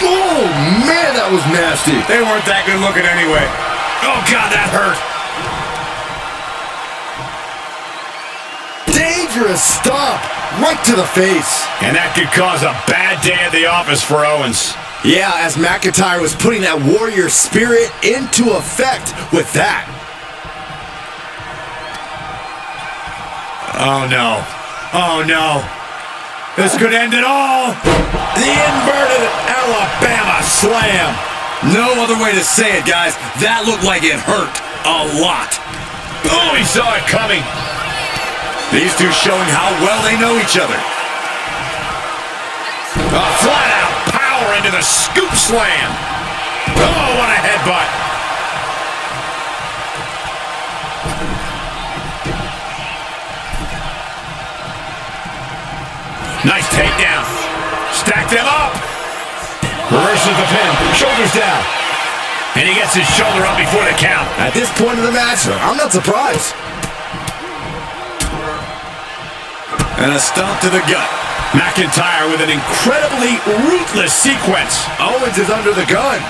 Oh, man, that was nasty. They weren't that good looking anyway. Oh, God, that hurt. Dangerous stop. Right to the face. And that could cause a bad day at the office for Owens. Yeah, as McIntyre was putting that warrior spirit into effect with that. Oh, no. Oh, no. This could end it all. The inverted Alabama slam. No other way to say it, guys. That looked like it hurt a lot. Oh, he saw it coming. These two showing how well they know each other. A flat-out power into the scoop slam. Oh, what a headbutt. Nice takedown. Stack them up. Reverses the pin. Shoulders down. And he gets his shoulder up before the count. At this point of the match, I'm not surprised. And a stomp to the gut. McIntyre with an incredibly ruthless sequence. Owens is under the gun.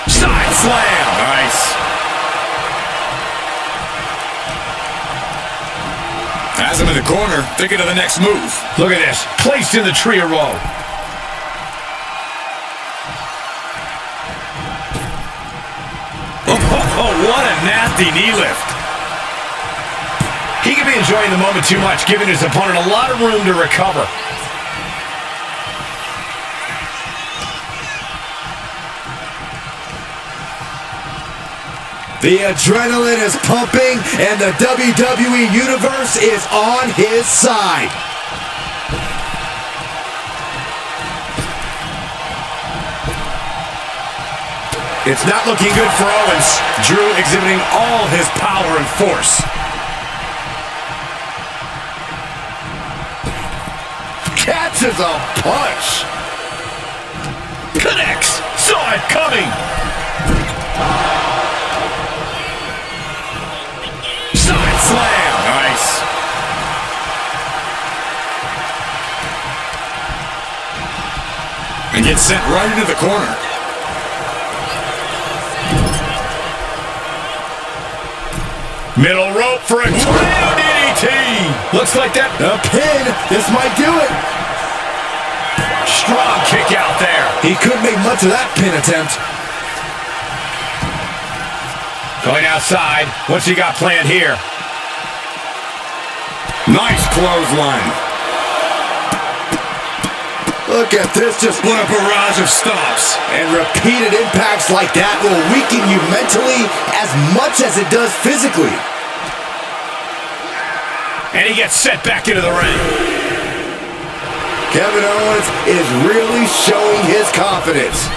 Side slam. Nice. Has him in the corner, thinking of the next move. Look at this. Placed in the trio roll. Oh, what a nasty knee lift. He could be enjoying the moment too much, giving his opponent a lot of room to recover. The adrenaline is pumping, and the WWE Universe is on his side. It's not looking good for Owens. Drew exhibiting all his power and force. Catches a punch. Connects. Saw it coming. Side slam. Nice. And gets sent right into the corner. Middle rope for a tornado DDT. Looks like that. A pin. This might do it. Strong kick out there. He couldn't make much of that pin attempt. Going outside. What's he got planned here? Nice clothesline. Look at this, just What a barrage of stomps. and repeated impacts like that will weaken you mentally as much as it does physically. And he gets set back into the ring. Kevin Owens is really showing his confidence.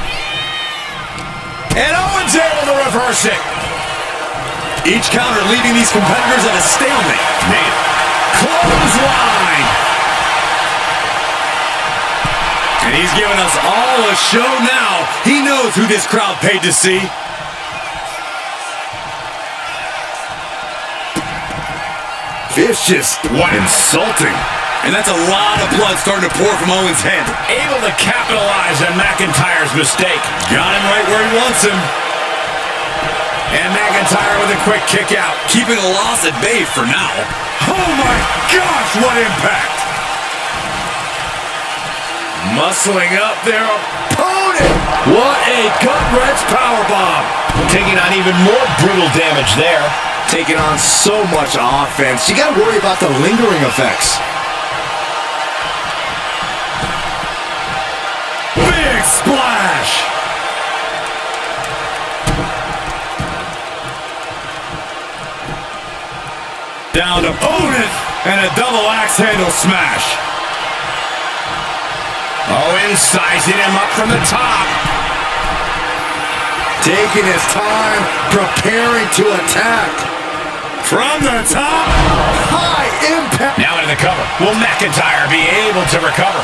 And Owens able to reverse it. Each counter leaving these competitors at a stalemate. Man, clothesline. And he's giving us all a show now. He knows who this crowd paid to see. Vicious. What insulting. And that's a lot of blood starting to pour from Owens' head. Able to capitalize on McIntyre's mistake. Got him right where he wants him. And McIntyre with a quick kick out. Keeping a loss at bay for now. Oh my gosh, what impact! Muscling up their opponent. What a gut-wrench powerbomb. Taking on even more brutal damage there. Taking on so much offense. You gotta worry about the lingering effects. Big splash. Down to opponent and a double axe handle smash. Owens sizing him up from the top. Taking his time, preparing to attack. From the top. High impact. Now into the cover. Will McIntyre be able to recover?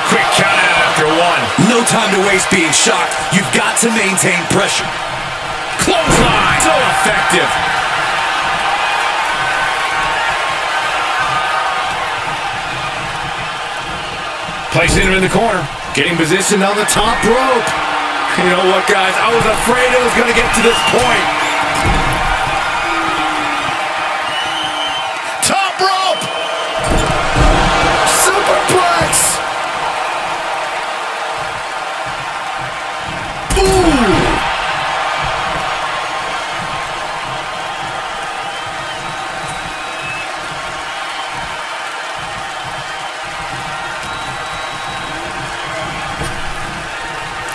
Quick count out after one. No time to waste being shocked. You've got to maintain pressure. Clothesline. So effective. Placing him in the corner. Getting positioned on the top rope. You know what, guys? I was afraid it was going to get to this point. Top rope! Superplex! Ooh!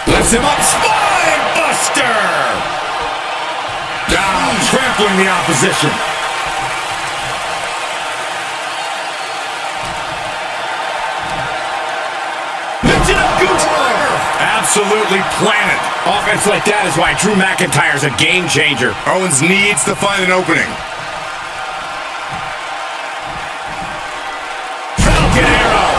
Lifts him up, spine buster! Down, trampling the opposition. Mix it up, Gunther! Absolutely planet. Offense like that is why Drew McIntyre's a game changer. Owens needs to find an opening. Falcon arrow!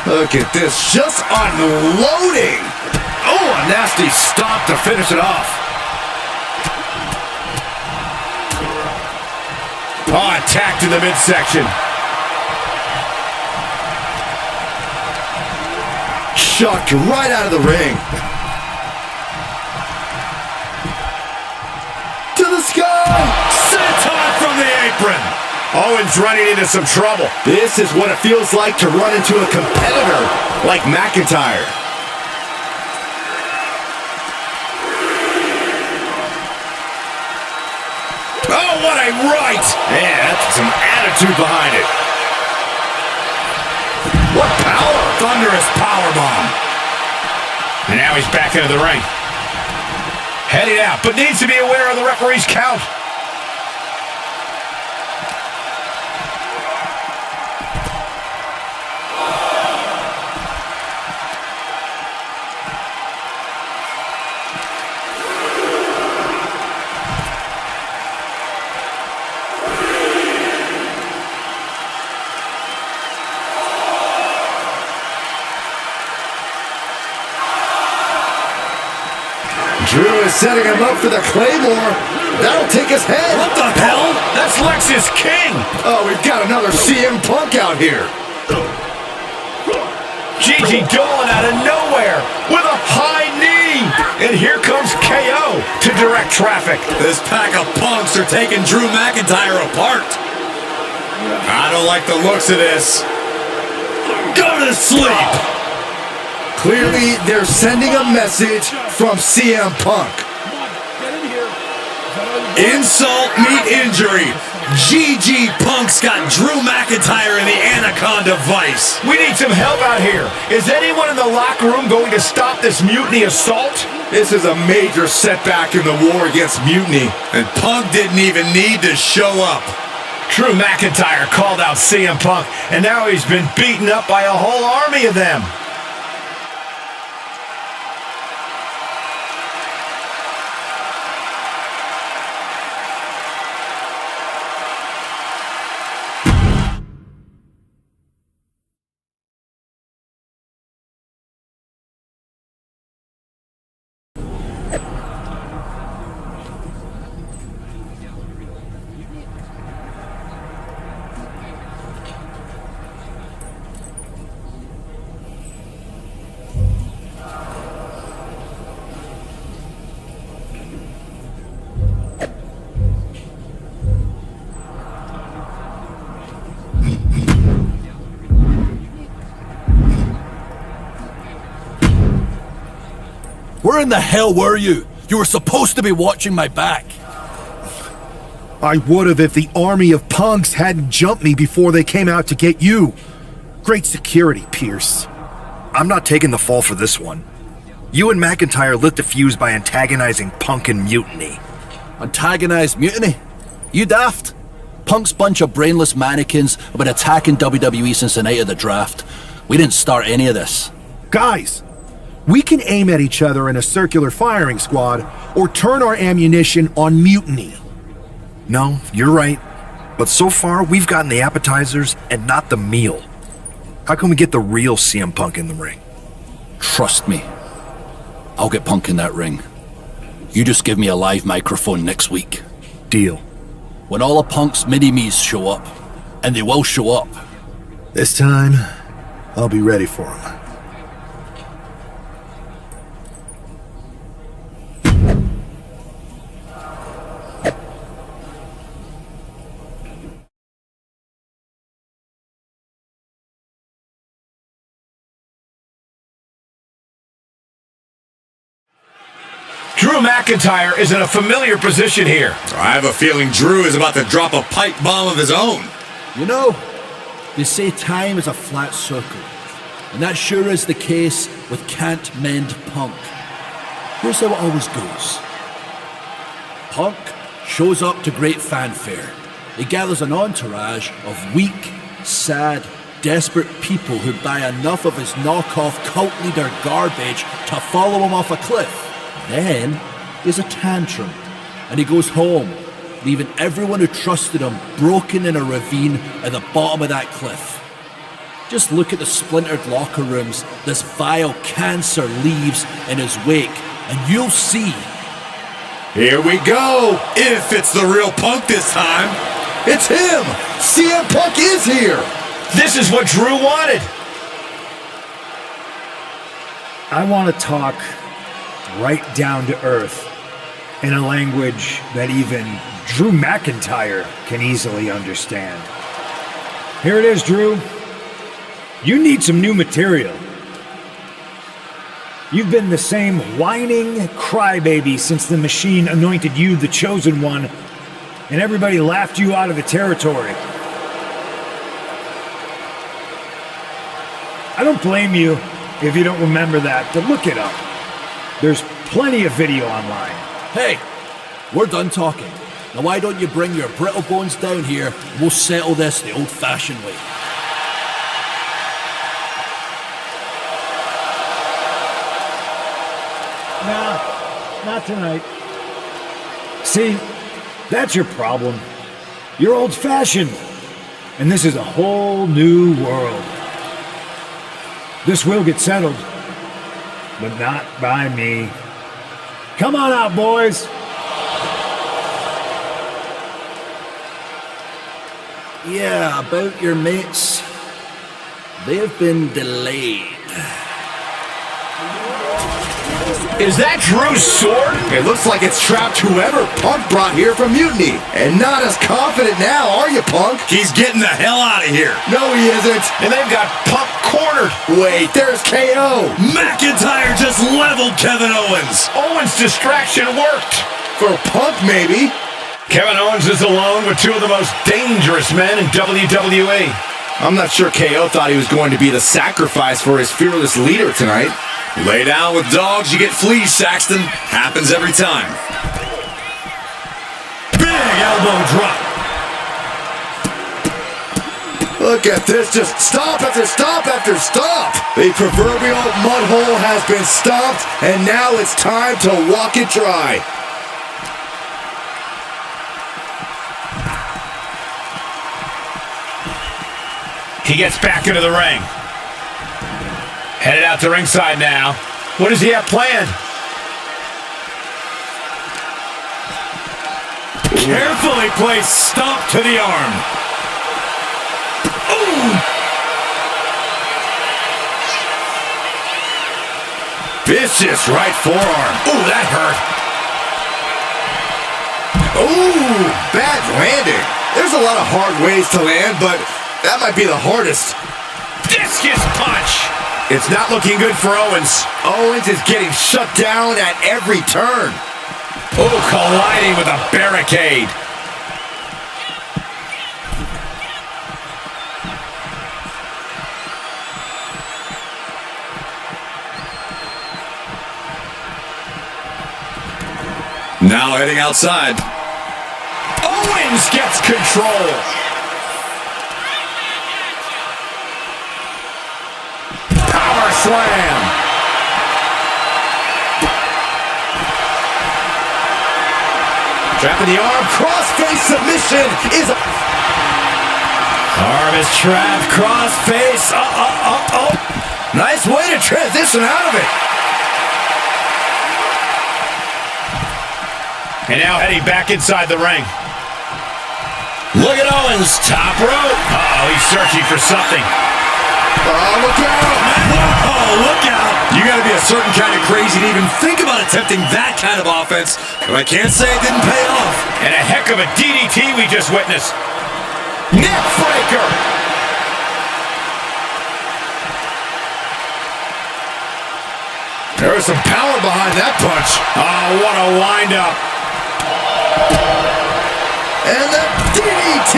Look at this, just unloading. Oh, a nasty stop to finish it off. Oh, attacked in the midsection. Shucked right out of the ring. To the sky! Senton from the apron! Owens running into some trouble. This is what it feels like to run into a competitor like McIntyre. Oh, what a right! Yeah, that's some attitude behind it. What power! Thunderous powerbomb. And now he's back into the ring. Heading out, but needs to be aware of the referee's count. Drew is setting him up for the Claymore. That'll take his head. What the hell? That's Lexus King. Oh, we've got another CM Punk out here. Gigi Dolan out of nowhere with a high knee. And here comes KO to direct traffic. This pack of punks are taking Drew McIntyre apart. I don't like the looks of this. Go to sleep. Clearly, they're sending a message from CM Punk. Insult meet injury. GG Punk's got Drew McIntyre in the Anaconda Vice. We need some help out here. Is anyone in the locker room going to stop this mutiny assault? This is a major setback in the war against mutiny. And Punk didn't even need to show up. Drew McIntyre called out CM Punk, and now he's been beaten up by a whole army of them. Where in the hell were you? You were supposed to be watching my back. I would have if the army of punks hadn't jumped me before they came out to get you. Great security, Pierce. I'm not taking the fall for this one. You and McIntyre lit the fuse by antagonizing Punk and Mutiny. Antagonized Mutiny? You daft? Punk's bunch of brainless mannequins have been attacking WWE since the night of the draft. We didn't start any of this. Guys, we can aim at each other in a circular firing squad or turn our ammunition on Mutiny. No, you're right. But so far, we've gotten the appetizers and not the meal. How can we get the real CM Punk in the ring? Trust me. I'll get Punk in that ring. You just give me a live microphone next week. Deal. When all of Punk's mini-me's show up, and they will show up. This time, I'll be ready for him. Drew McIntyre is in a familiar position here. I have a feeling Drew is about to drop a pipe bomb of his own. You know, they say time is a flat circle, and that sure is the case with Can't Mend Punk. Here's how it always goes. Punk shows up to great fanfare. He gathers an entourage of weak, sad, desperate people who buy enough of his knockoff cult leader garbage to follow him off a cliff. Then, there's a tantrum, and he goes home, leaving everyone who trusted him broken in a ravine at the bottom of that cliff. Just look at the splintered locker rooms this vile cancer leaves in his wake, and you'll see. Here we go. If it's the real Punk this time. It's him. CM Punk is here. This is what Drew wanted. I want to talk right down to earth in a language that even Drew McIntyre can easily understand. Here it is, Drew. You need some new material. You've been the same whining crybaby since the Machine anointed you the Chosen One, and everybody laughed you out of the territory. I don't blame you if you don't remember that, but look it up. There's plenty of video online. Hey, we're done talking. Now why don't you bring your brittle bones down here and we'll settle this the old-fashioned way. Nah, not tonight. See, that's your problem. You're old-fashioned, and this is a whole new world. This will get settled, but not by me. Come on out, boys. Yeah, about your mates. They've been delayed. Is that Drew's sword? It looks like it's trapped whoever Punk brought here from Mutiny. And not as confident now, are you, Punk? He's getting the hell out of here. No, he isn't. And they've got Punk cornered. Wait, there's KO. McIntyre just leveled Kevin Owens. Owens' distraction worked. For Punk, maybe. Kevin Owens is alone with two of the most dangerous men in WWE. I'm not sure KO thought he was going to be the sacrifice for his fearless leader tonight. Lay down with dogs, you get fleas, Saxton. Happens every time. Big elbow drop. Look at this, just stop after stop after stop. The proverbial mud hole has been stomped, and now it's time to walk it dry. He gets back into the ring. Headed out to ringside now. What does he have planned? Carefully placed stomp to the arm. Ooh! Vicious right forearm. Ooh, that hurt. Ooh, bad landing. There's a lot of hard ways to land, but that might be the hardest. Discus punch. It's not looking good for Owens. Owens is getting shut down at every turn. Oh, colliding with a barricade. Now heading outside. Owens gets control. Power slam. Trapping the arm, crossface submission is a... Arm is trapped, crossface. Nice way to transition out of it. And now heading back inside the ring. Look at Owens, top rope. Uh-oh, he's searching for something. Oh, look out! Whoa, look out! You gotta be a certain kind of crazy to even think about attempting that kind of offense. But I can't say it didn't pay off. And a heck of a DDT we just witnessed. Neck breaker! There was some power behind that punch. Oh, what a wind-up. And the DDT!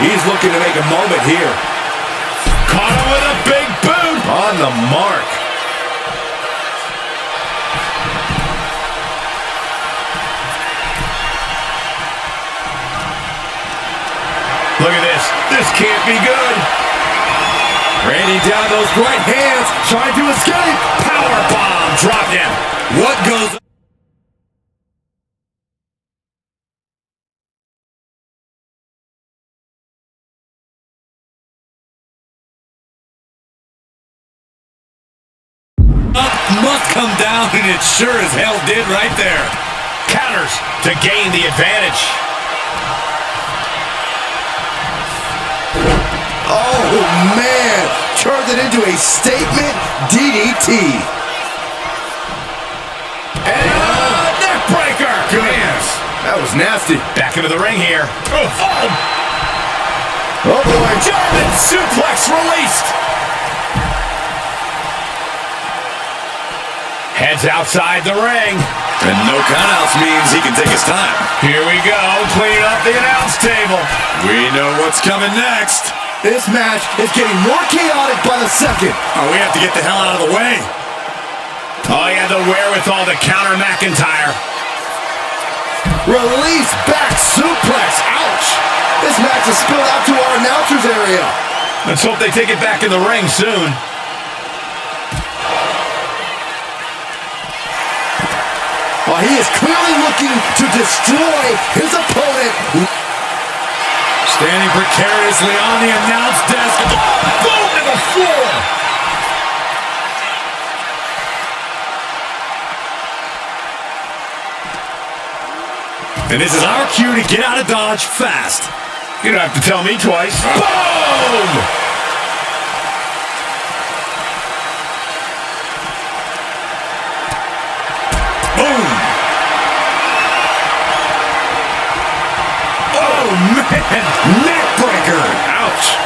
He's looking to make a moment here. Caught him with a big boot. On the mark. Look at this. This can't be good. Raining down those right hands, trying to escape. Power bomb. Dropped him. What goes... Up must come down, and it sure as hell did right there. Counters to gain the advantage. Oh, man. Turned it into a statement DDT. And a neck breaker. Goodness. That was nasty. Back into the ring here. Oh, boy. German suplex released. Heads outside the ring. And no countouts means he can take his time. Here we go, cleaning up the announce table. We know what's coming next. This match is getting more chaotic by the second. Oh, we have to get the hell out of the way. Oh, he had the wherewithal to counter McIntyre. Release back suplex. Ouch. This match is spilled out to our announcers area. Let's hope they take it back in the ring soon. Well, he is clearly looking to destroy his opponent. Standing precariously on the announce desk. Oh, boom to the floor. And this is our cue to get out of Dodge fast. You don't have to tell me twice. Boom! Boom! Oh, man! Neck breaker! Ouch!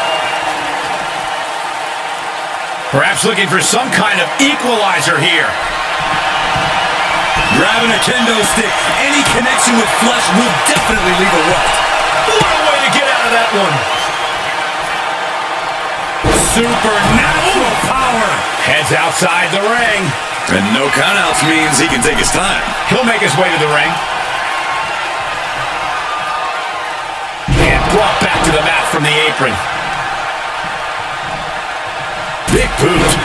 Perhaps looking for some kind of equalizer here. Grabbing a kendo stick, any connection with flesh will definitely leave a welt. What a way to get out of that one. Supernatural power. Heads outside the ring. And no countouts means he can take his time. He'll make his way to the ring. And brought back to the mat from the apron. Big boot.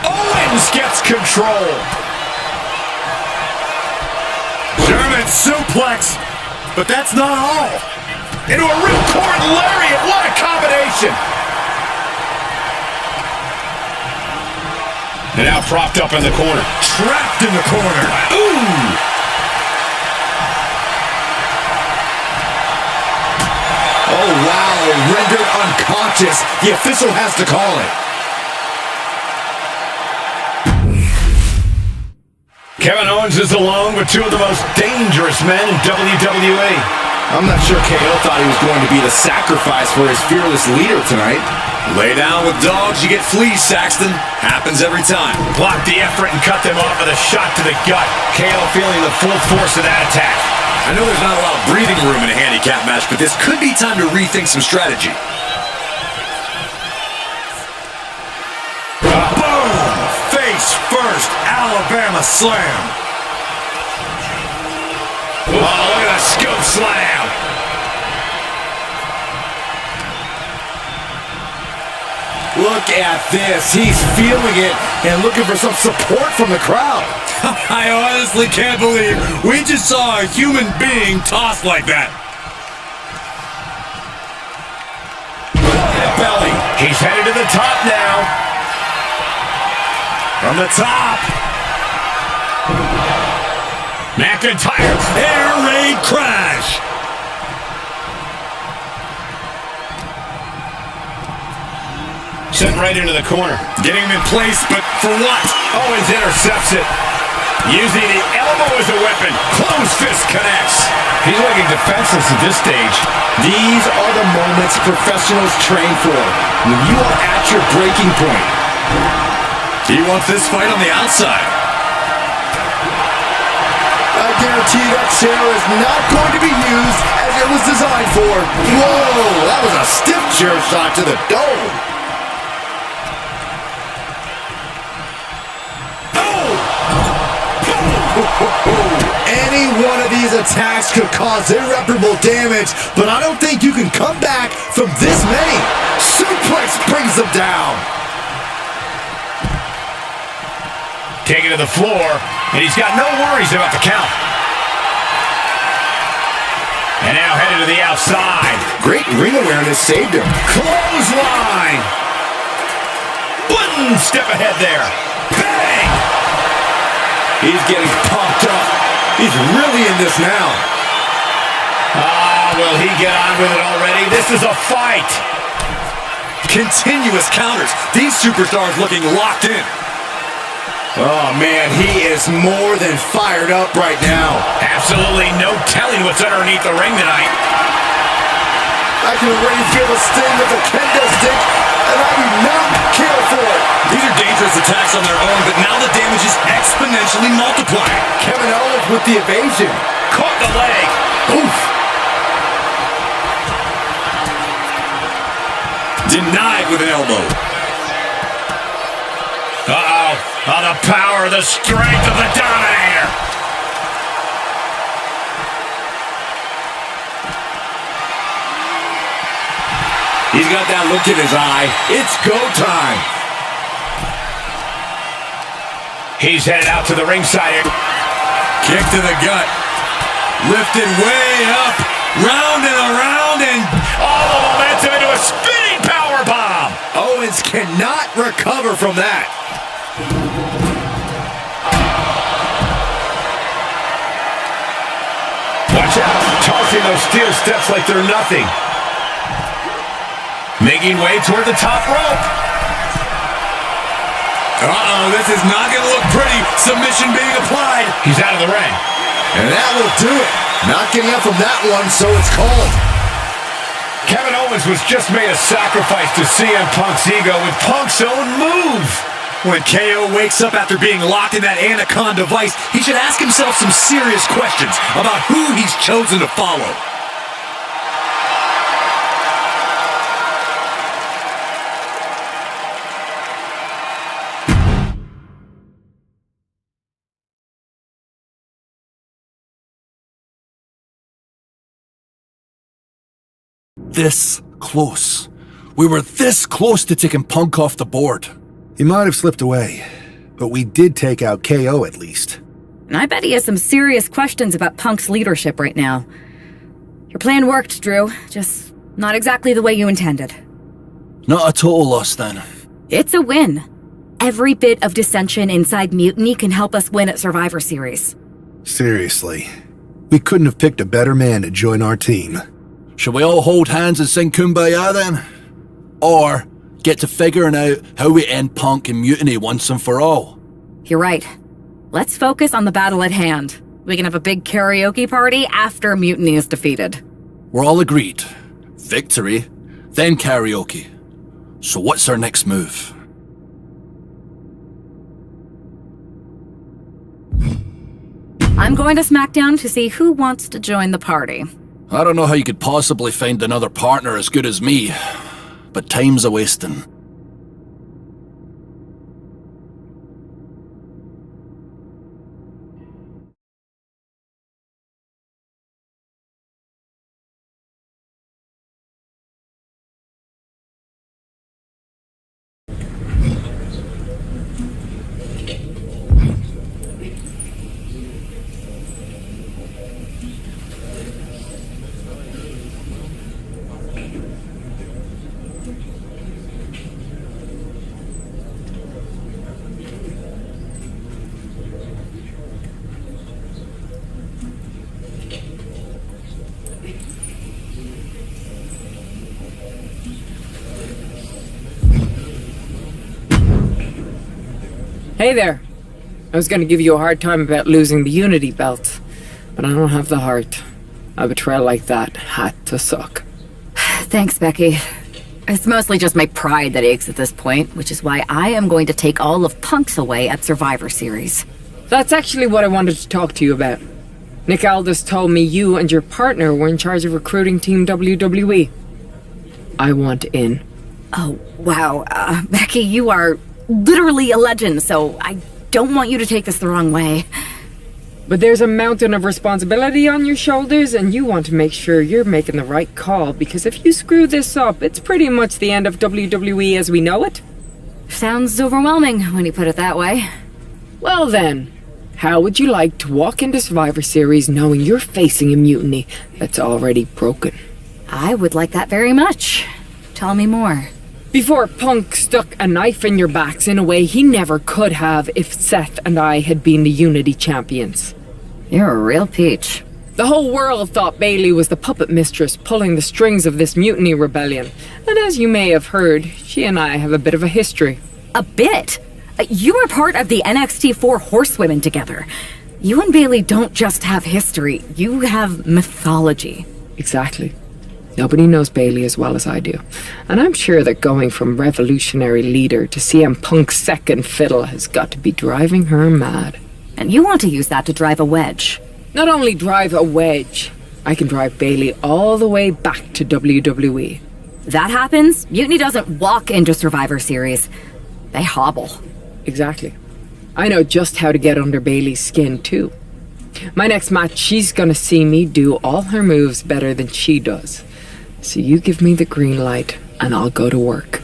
Owens gets control. German suplex. But that's not all. Into a ripcord lariat. What a combination. And now propped up in the corner. Trapped in the corner. Ooh. Oh, wow. Rendered unconscious. The official has to call it. Kevin Owens is alone with two of the most dangerous men in WWE. I'm not sure KO thought he was going to be the sacrifice for his fearless leader tonight. Lay down with dogs, you get fleas, Saxton. Happens every time. Block the effort and cut them off with a shot to the gut. KO feeling the full force of that attack. I know there's not a lot of breathing room in a handicap match, but this could be time to rethink some strategy. Boom! Face first, Alabama slam. Oh, look at that scoop slam. Look at this. He's feeling it and looking for some support from the crowd. I honestly can't believe we just saw a human being tossed like that. Belly. He's headed to the top now. From the top. McIntyre. Air raid crash. Sent right into the corner. Getting him in place, but for what? Owens intercepts it. Using the elbow as a weapon. Close fist connects. He's looking defenseless at this stage. These are the moments professionals train for. When you are at your breaking point. He wants this fight on the outside. I guarantee that chair is not going to be used as it was designed for. Whoa, that was a stiff chair shot to the dome. Any one of these attacks could cause irreparable damage, but I don't think you can come back from this many. Suplex brings them down. Taken to the floor, and he's got no worries about the count. And now headed to the outside. Great ring awareness saved him. Clothesline. One step ahead there. Bang! He's getting pumped up. He's really in this now. Will he get on with it already? This is a fight. Continuous counters. These superstars looking locked in. Oh, man, he is more than fired up right now. Absolutely no telling what's underneath the ring tonight. I can already feel the sting of the kendo stick, and I do not care for it. These are dangerous attacks on their own, but now the damage is exponentially multiplying. Kevin Owens with the evasion. Caught the leg. Oof. Denied with an elbow. Uh-oh. Oh, the power, the strength of the Dominator. He's got that look in his eye. It's go time. He's headed out to the ringside. Kick to the gut. Lifted way up. Round and around, and all the momentum into a spinning powerbomb. Owens cannot recover from that. Watch out, tossing those steel steps like they're nothing. Making way toward the top rope. Uh-oh, this is not going to look pretty. Submission being applied. He's out of the ring. And that will do it. Not getting up from that one, so it's called. Kevin Owens was just made a sacrifice to CM Punk's ego with Punk's own move. When KO wakes up after being locked in that Anaconda vice, he should ask himself some serious questions about who he's chosen to follow. This close. We were this close to taking Punk off the board. He might have slipped away, but we did take out KO at least. And I bet he has some serious questions about Punk's leadership right now. Your plan worked, Drew. Just not exactly the way you intended. Not a total loss, then. It's a win. Every bit of dissension inside Mutiny can help us win at Survivor Series. Seriously. We couldn't have picked a better man to join our team. Shall we all hold hands and sing Kumbaya, then? Or get to figuring out how we end Punk and Mutiny once and for all? You're right. Let's focus on the battle at hand. We can have a big karaoke party after Mutiny is defeated. We're all agreed. Victory, then karaoke. So what's our next move? I'm going to SmackDown to see who wants to join the party. I don't know how you could possibly find another partner as good as me, but time's a-wasting. Hey there. I was gonna give you a hard time about losing the Unity belt, but I don't have the heart. A betrayal like that had to suck. Thanks, Becky. It's mostly just my pride that aches at this point, which is why I am going to take all of Punk's away at Survivor Series. That's actually what I wanted to talk to you about. Nick Aldis told me you and your partner were in charge of recruiting Team WWE. I want in. Oh, wow. Becky, you are literally a legend, so I don't want you to take this the wrong way. But there's a mountain of responsibility on your shoulders, and you want to make sure you're making the right call, because if you screw this up, it's pretty much the end of WWE as we know it. Sounds overwhelming when you put it that way. Well then, How would you like to walk into Survivor Series knowing you're facing a mutiny that's already broken? I would like that very much. Tell me more. Before Punk stuck a knife in your backs in a way he never could have if Seth and I had been the Unity champions. You're a real peach. The whole world thought Bailey was the puppet mistress pulling the strings of this mutiny rebellion. And as you may have heard, she and I have a bit of a history. A bit? You were part of the NXT 4 Horsewomen together. You and Bailey don't just have history, you have mythology. Exactly. Nobody knows Bailey as well as I do. And I'm sure that going from revolutionary leader to CM Punk's second fiddle has got to be driving her mad. And you want to use that to drive a wedge. Not only drive a wedge, I can drive Bailey all the way back to WWE. That happens, Mutiny doesn't walk into Survivor Series. They hobble. Exactly. I know just how to get under Bailey's skin, too. My next match, she's gonna see me do all her moves better than she does. So you give me the green light, and I'll go to work.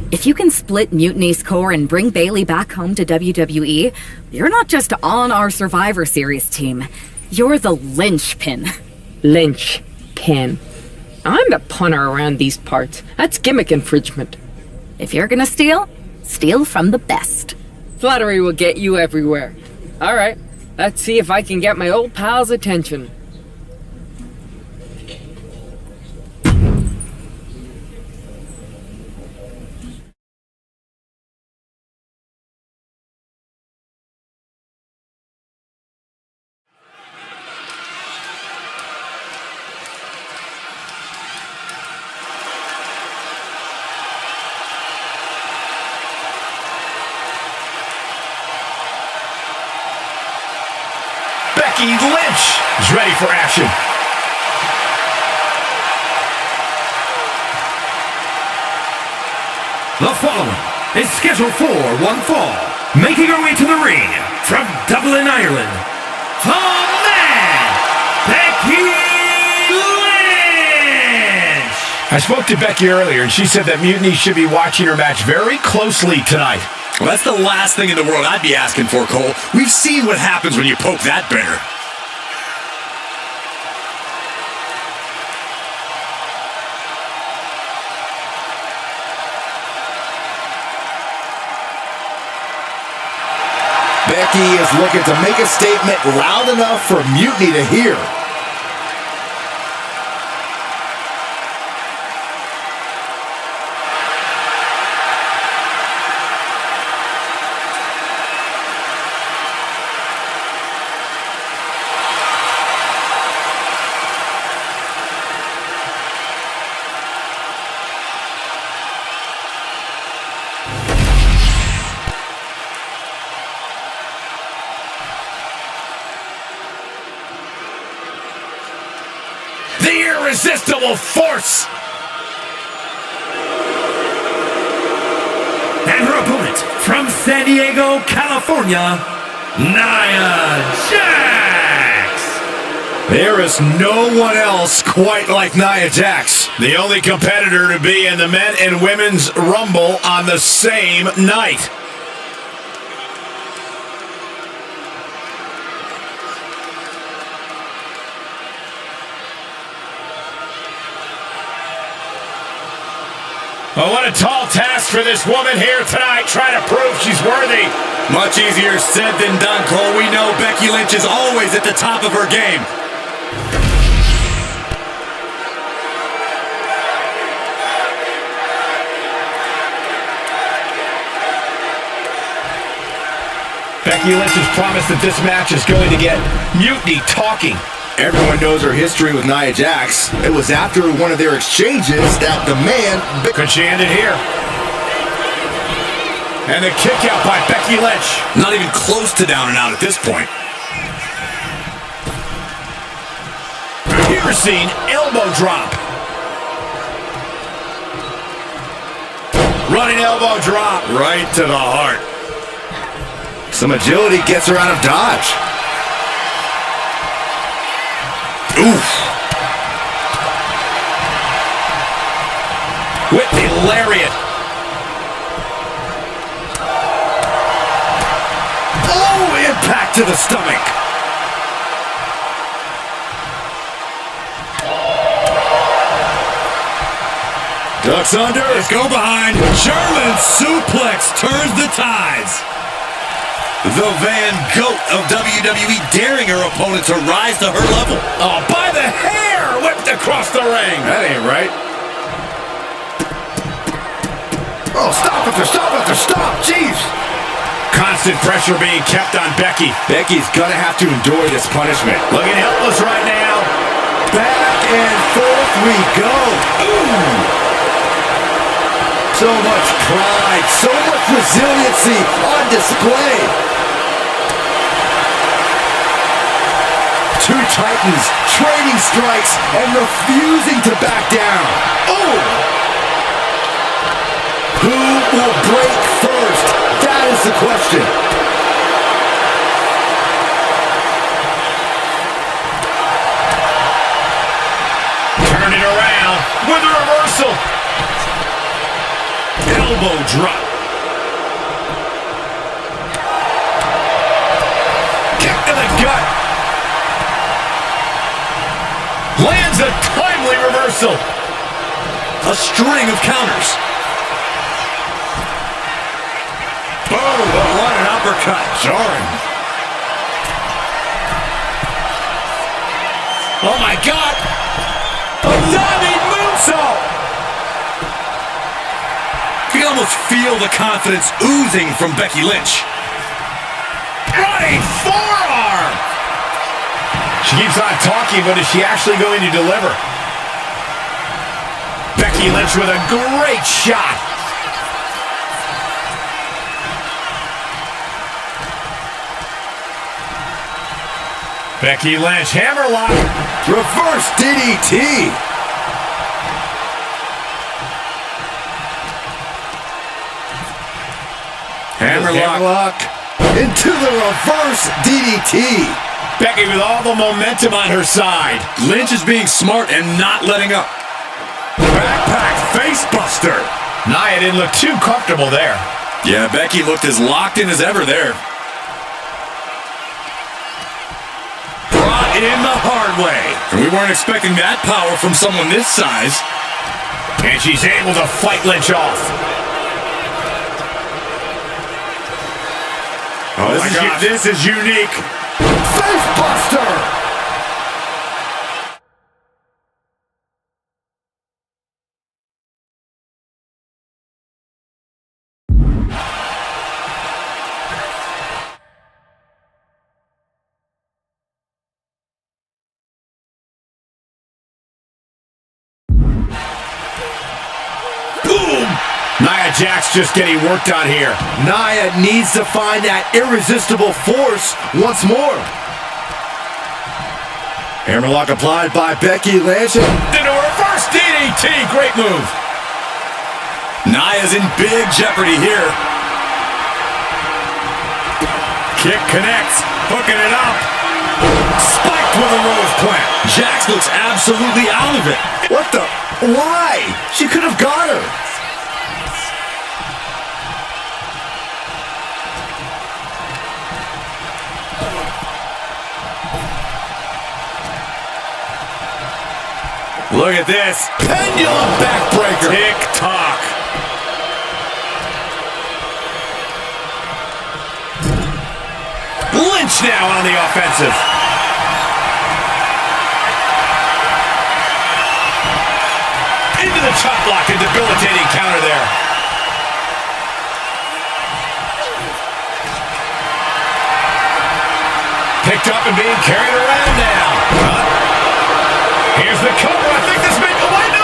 If you can split Mutiny's core and bring Bailey back home to WWE, you're not just on our Survivor Series team. You're the linchpin. Linchpin. I'm the punter around these parts. That's gimmick infringement. If you're gonna steal, steal from the best. Flattery will get you everywhere. All right, let's see if I can get my old pal's attention. Becky Lynch is ready for action. The following is scheduled for one fall. Making her way to the ring from Dublin, Ireland, the man, Becky Lynch! I spoke to Becky earlier, and she said that Mutiny should be watching her match very closely tonight. Well, that's the last thing in the world I'd be asking for, Cole. We've seen what happens when you poke that bear. Becky is looking to make a statement loud enough for Mutiny to hear. The irresistible force! And her opponent from San Diego, California, Nia Jax! There is no one else quite like Nia Jax, the only competitor to be in the men and women's Rumble on the same night. Oh, what a tall task for this woman here tonight, trying to prove she's worthy. Much easier said than done, Cole. We know Becky Lynch is always at the top of her game. Becky Lynch has promised that this match is going to get Mutiny talking. Everyone knows her history with Nia Jax. It was after one of their exchanges that the man... Could she end it here? And the kick out by Becky Lynch. Not even close to down and out at this point. Piercing elbow drop. Running elbow drop right to the heart. Some agility gets her out of dodge. Oof. lariat. Oh, impact to the stomach. Ducks under. Let's go behind. German suplex turns the tides. The Van Goat of WWE daring her opponent to rise to her level. Oh, by the hair! Whipped across the ring. That ain't right. Oh, stop it! Stop! Jeez! Constant pressure being kept on Becky. Becky's gonna have to endure this punishment. Looking helpless right now. Back and forth we go. Ooh! So much pride, so much resiliency on display. Two titans trading strikes and refusing to back down. Oh! Who will break first? That is the question. Turn it around with a reversal. Elbow drop. Kick to the gut. Lands a timely reversal. A string of counters. Boom! What an uppercut. Jarring. Oh my God! A diving moonsault! You can almost feel the confidence oozing from Becky Lynch. Running forearm! She keeps on talking, but is she actually going to deliver? Becky Lynch with a great shot. Becky Lynch, hammerlock. Reverse DDT. Hammerlock. Into the reverse DDT. Becky with all the momentum on her side. Lynch is being smart and not letting up. Backpack facebuster. Nia didn't look too comfortable there. Yeah, Becky looked as locked in as ever there. Brought in the hard way. And we weren't expecting that power from someone this size. And she's able to fight Lynch off. Oh my God, this is unique. Facebuster! Nia Jax just getting worked on here. Nia needs to find that irresistible force once more. Hammerlock applied by Becky Lynch. Into a reverse DDT. Great move. Nia's in big jeopardy here. Kick connects. Hooking it up. Spiked with a rose plant. Jax looks absolutely out of it. What the? Why? She could have got her. Look at this. Pendulum backbreaker. Tick-tock. Lynch now on the offensive. Into the chop block, a debilitating counter there. Picked up and being carried around now. Here's the cover. I think this may... Oh, wait, no.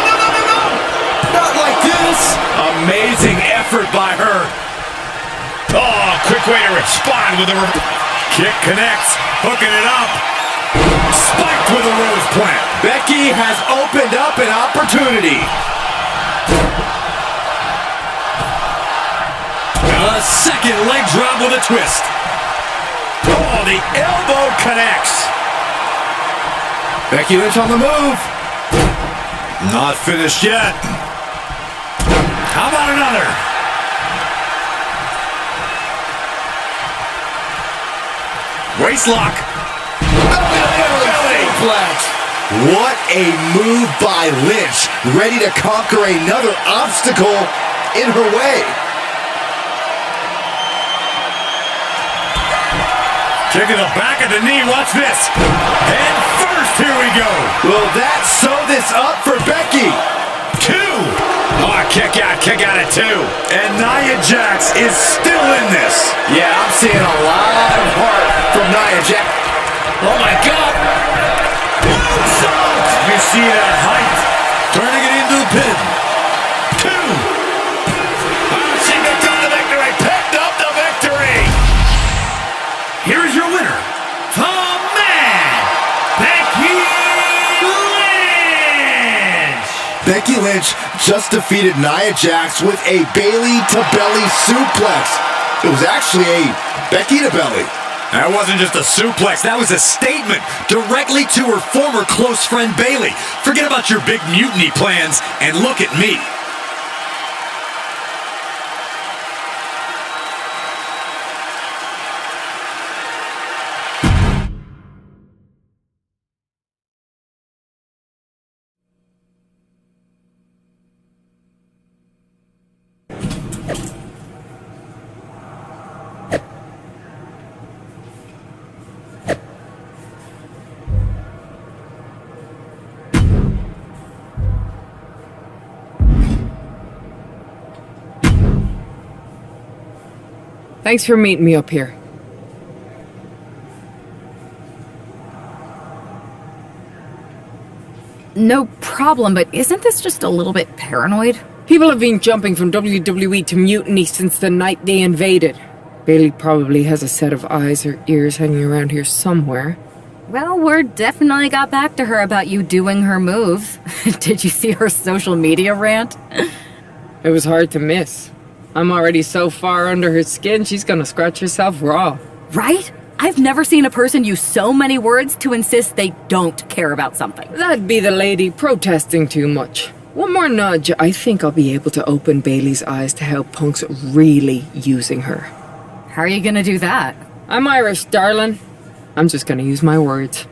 Not like this. Amazing effort by her. Oh, quick way to respond with a... Kick connects. Hooking it up. Spiked with a rose plant. Becky has opened up an opportunity. A second leg drop with a twist. Oh, the elbow connects. Becky Lynch on the move. Not finished yet. How about another? Waist lock. Belly flex. What a move by Lynch, ready to conquer another obstacle in her way. Kick to the back of the knee, watch this. Head first, here we go. Will that sew this up for Becky? 2. Oh, kick out at 2. And Nia Jax is still in this. Yeah, I'm seeing a lot of heart from Nia Jax. Oh my God. You see that height? Turning it into the pin. 2. She picked up the victory. Picked up the victory. Here is your winner, the Man, Becky Lynch! Becky Lynch just defeated Nia Jax with a Bayley to belly suplex. It was actually a Becky to belly. That wasn't just a suplex, that was a statement directly to her former close friend Bayley. Forget about your big mutiny plans and look at me. Thanks for meeting me up here. No problem, but isn't this just a little bit paranoid? People have been jumping from WWE to Mutiny since the night they invaded. Bayley probably has a set of eyes or ears hanging around here somewhere. Well, word definitely got back to her about you doing her move. Did you see her social media rant? It was hard to miss. I'm already so far under her skin, she's gonna scratch herself raw. Right? I've never seen a person use so many words to insist they don't care about something. That'd be the lady protesting too much. One more nudge, I think I'll be able to open Bayley's eyes to how Punk's really using her. How are you gonna do that? I'm Irish, darling. I'm just gonna use my words.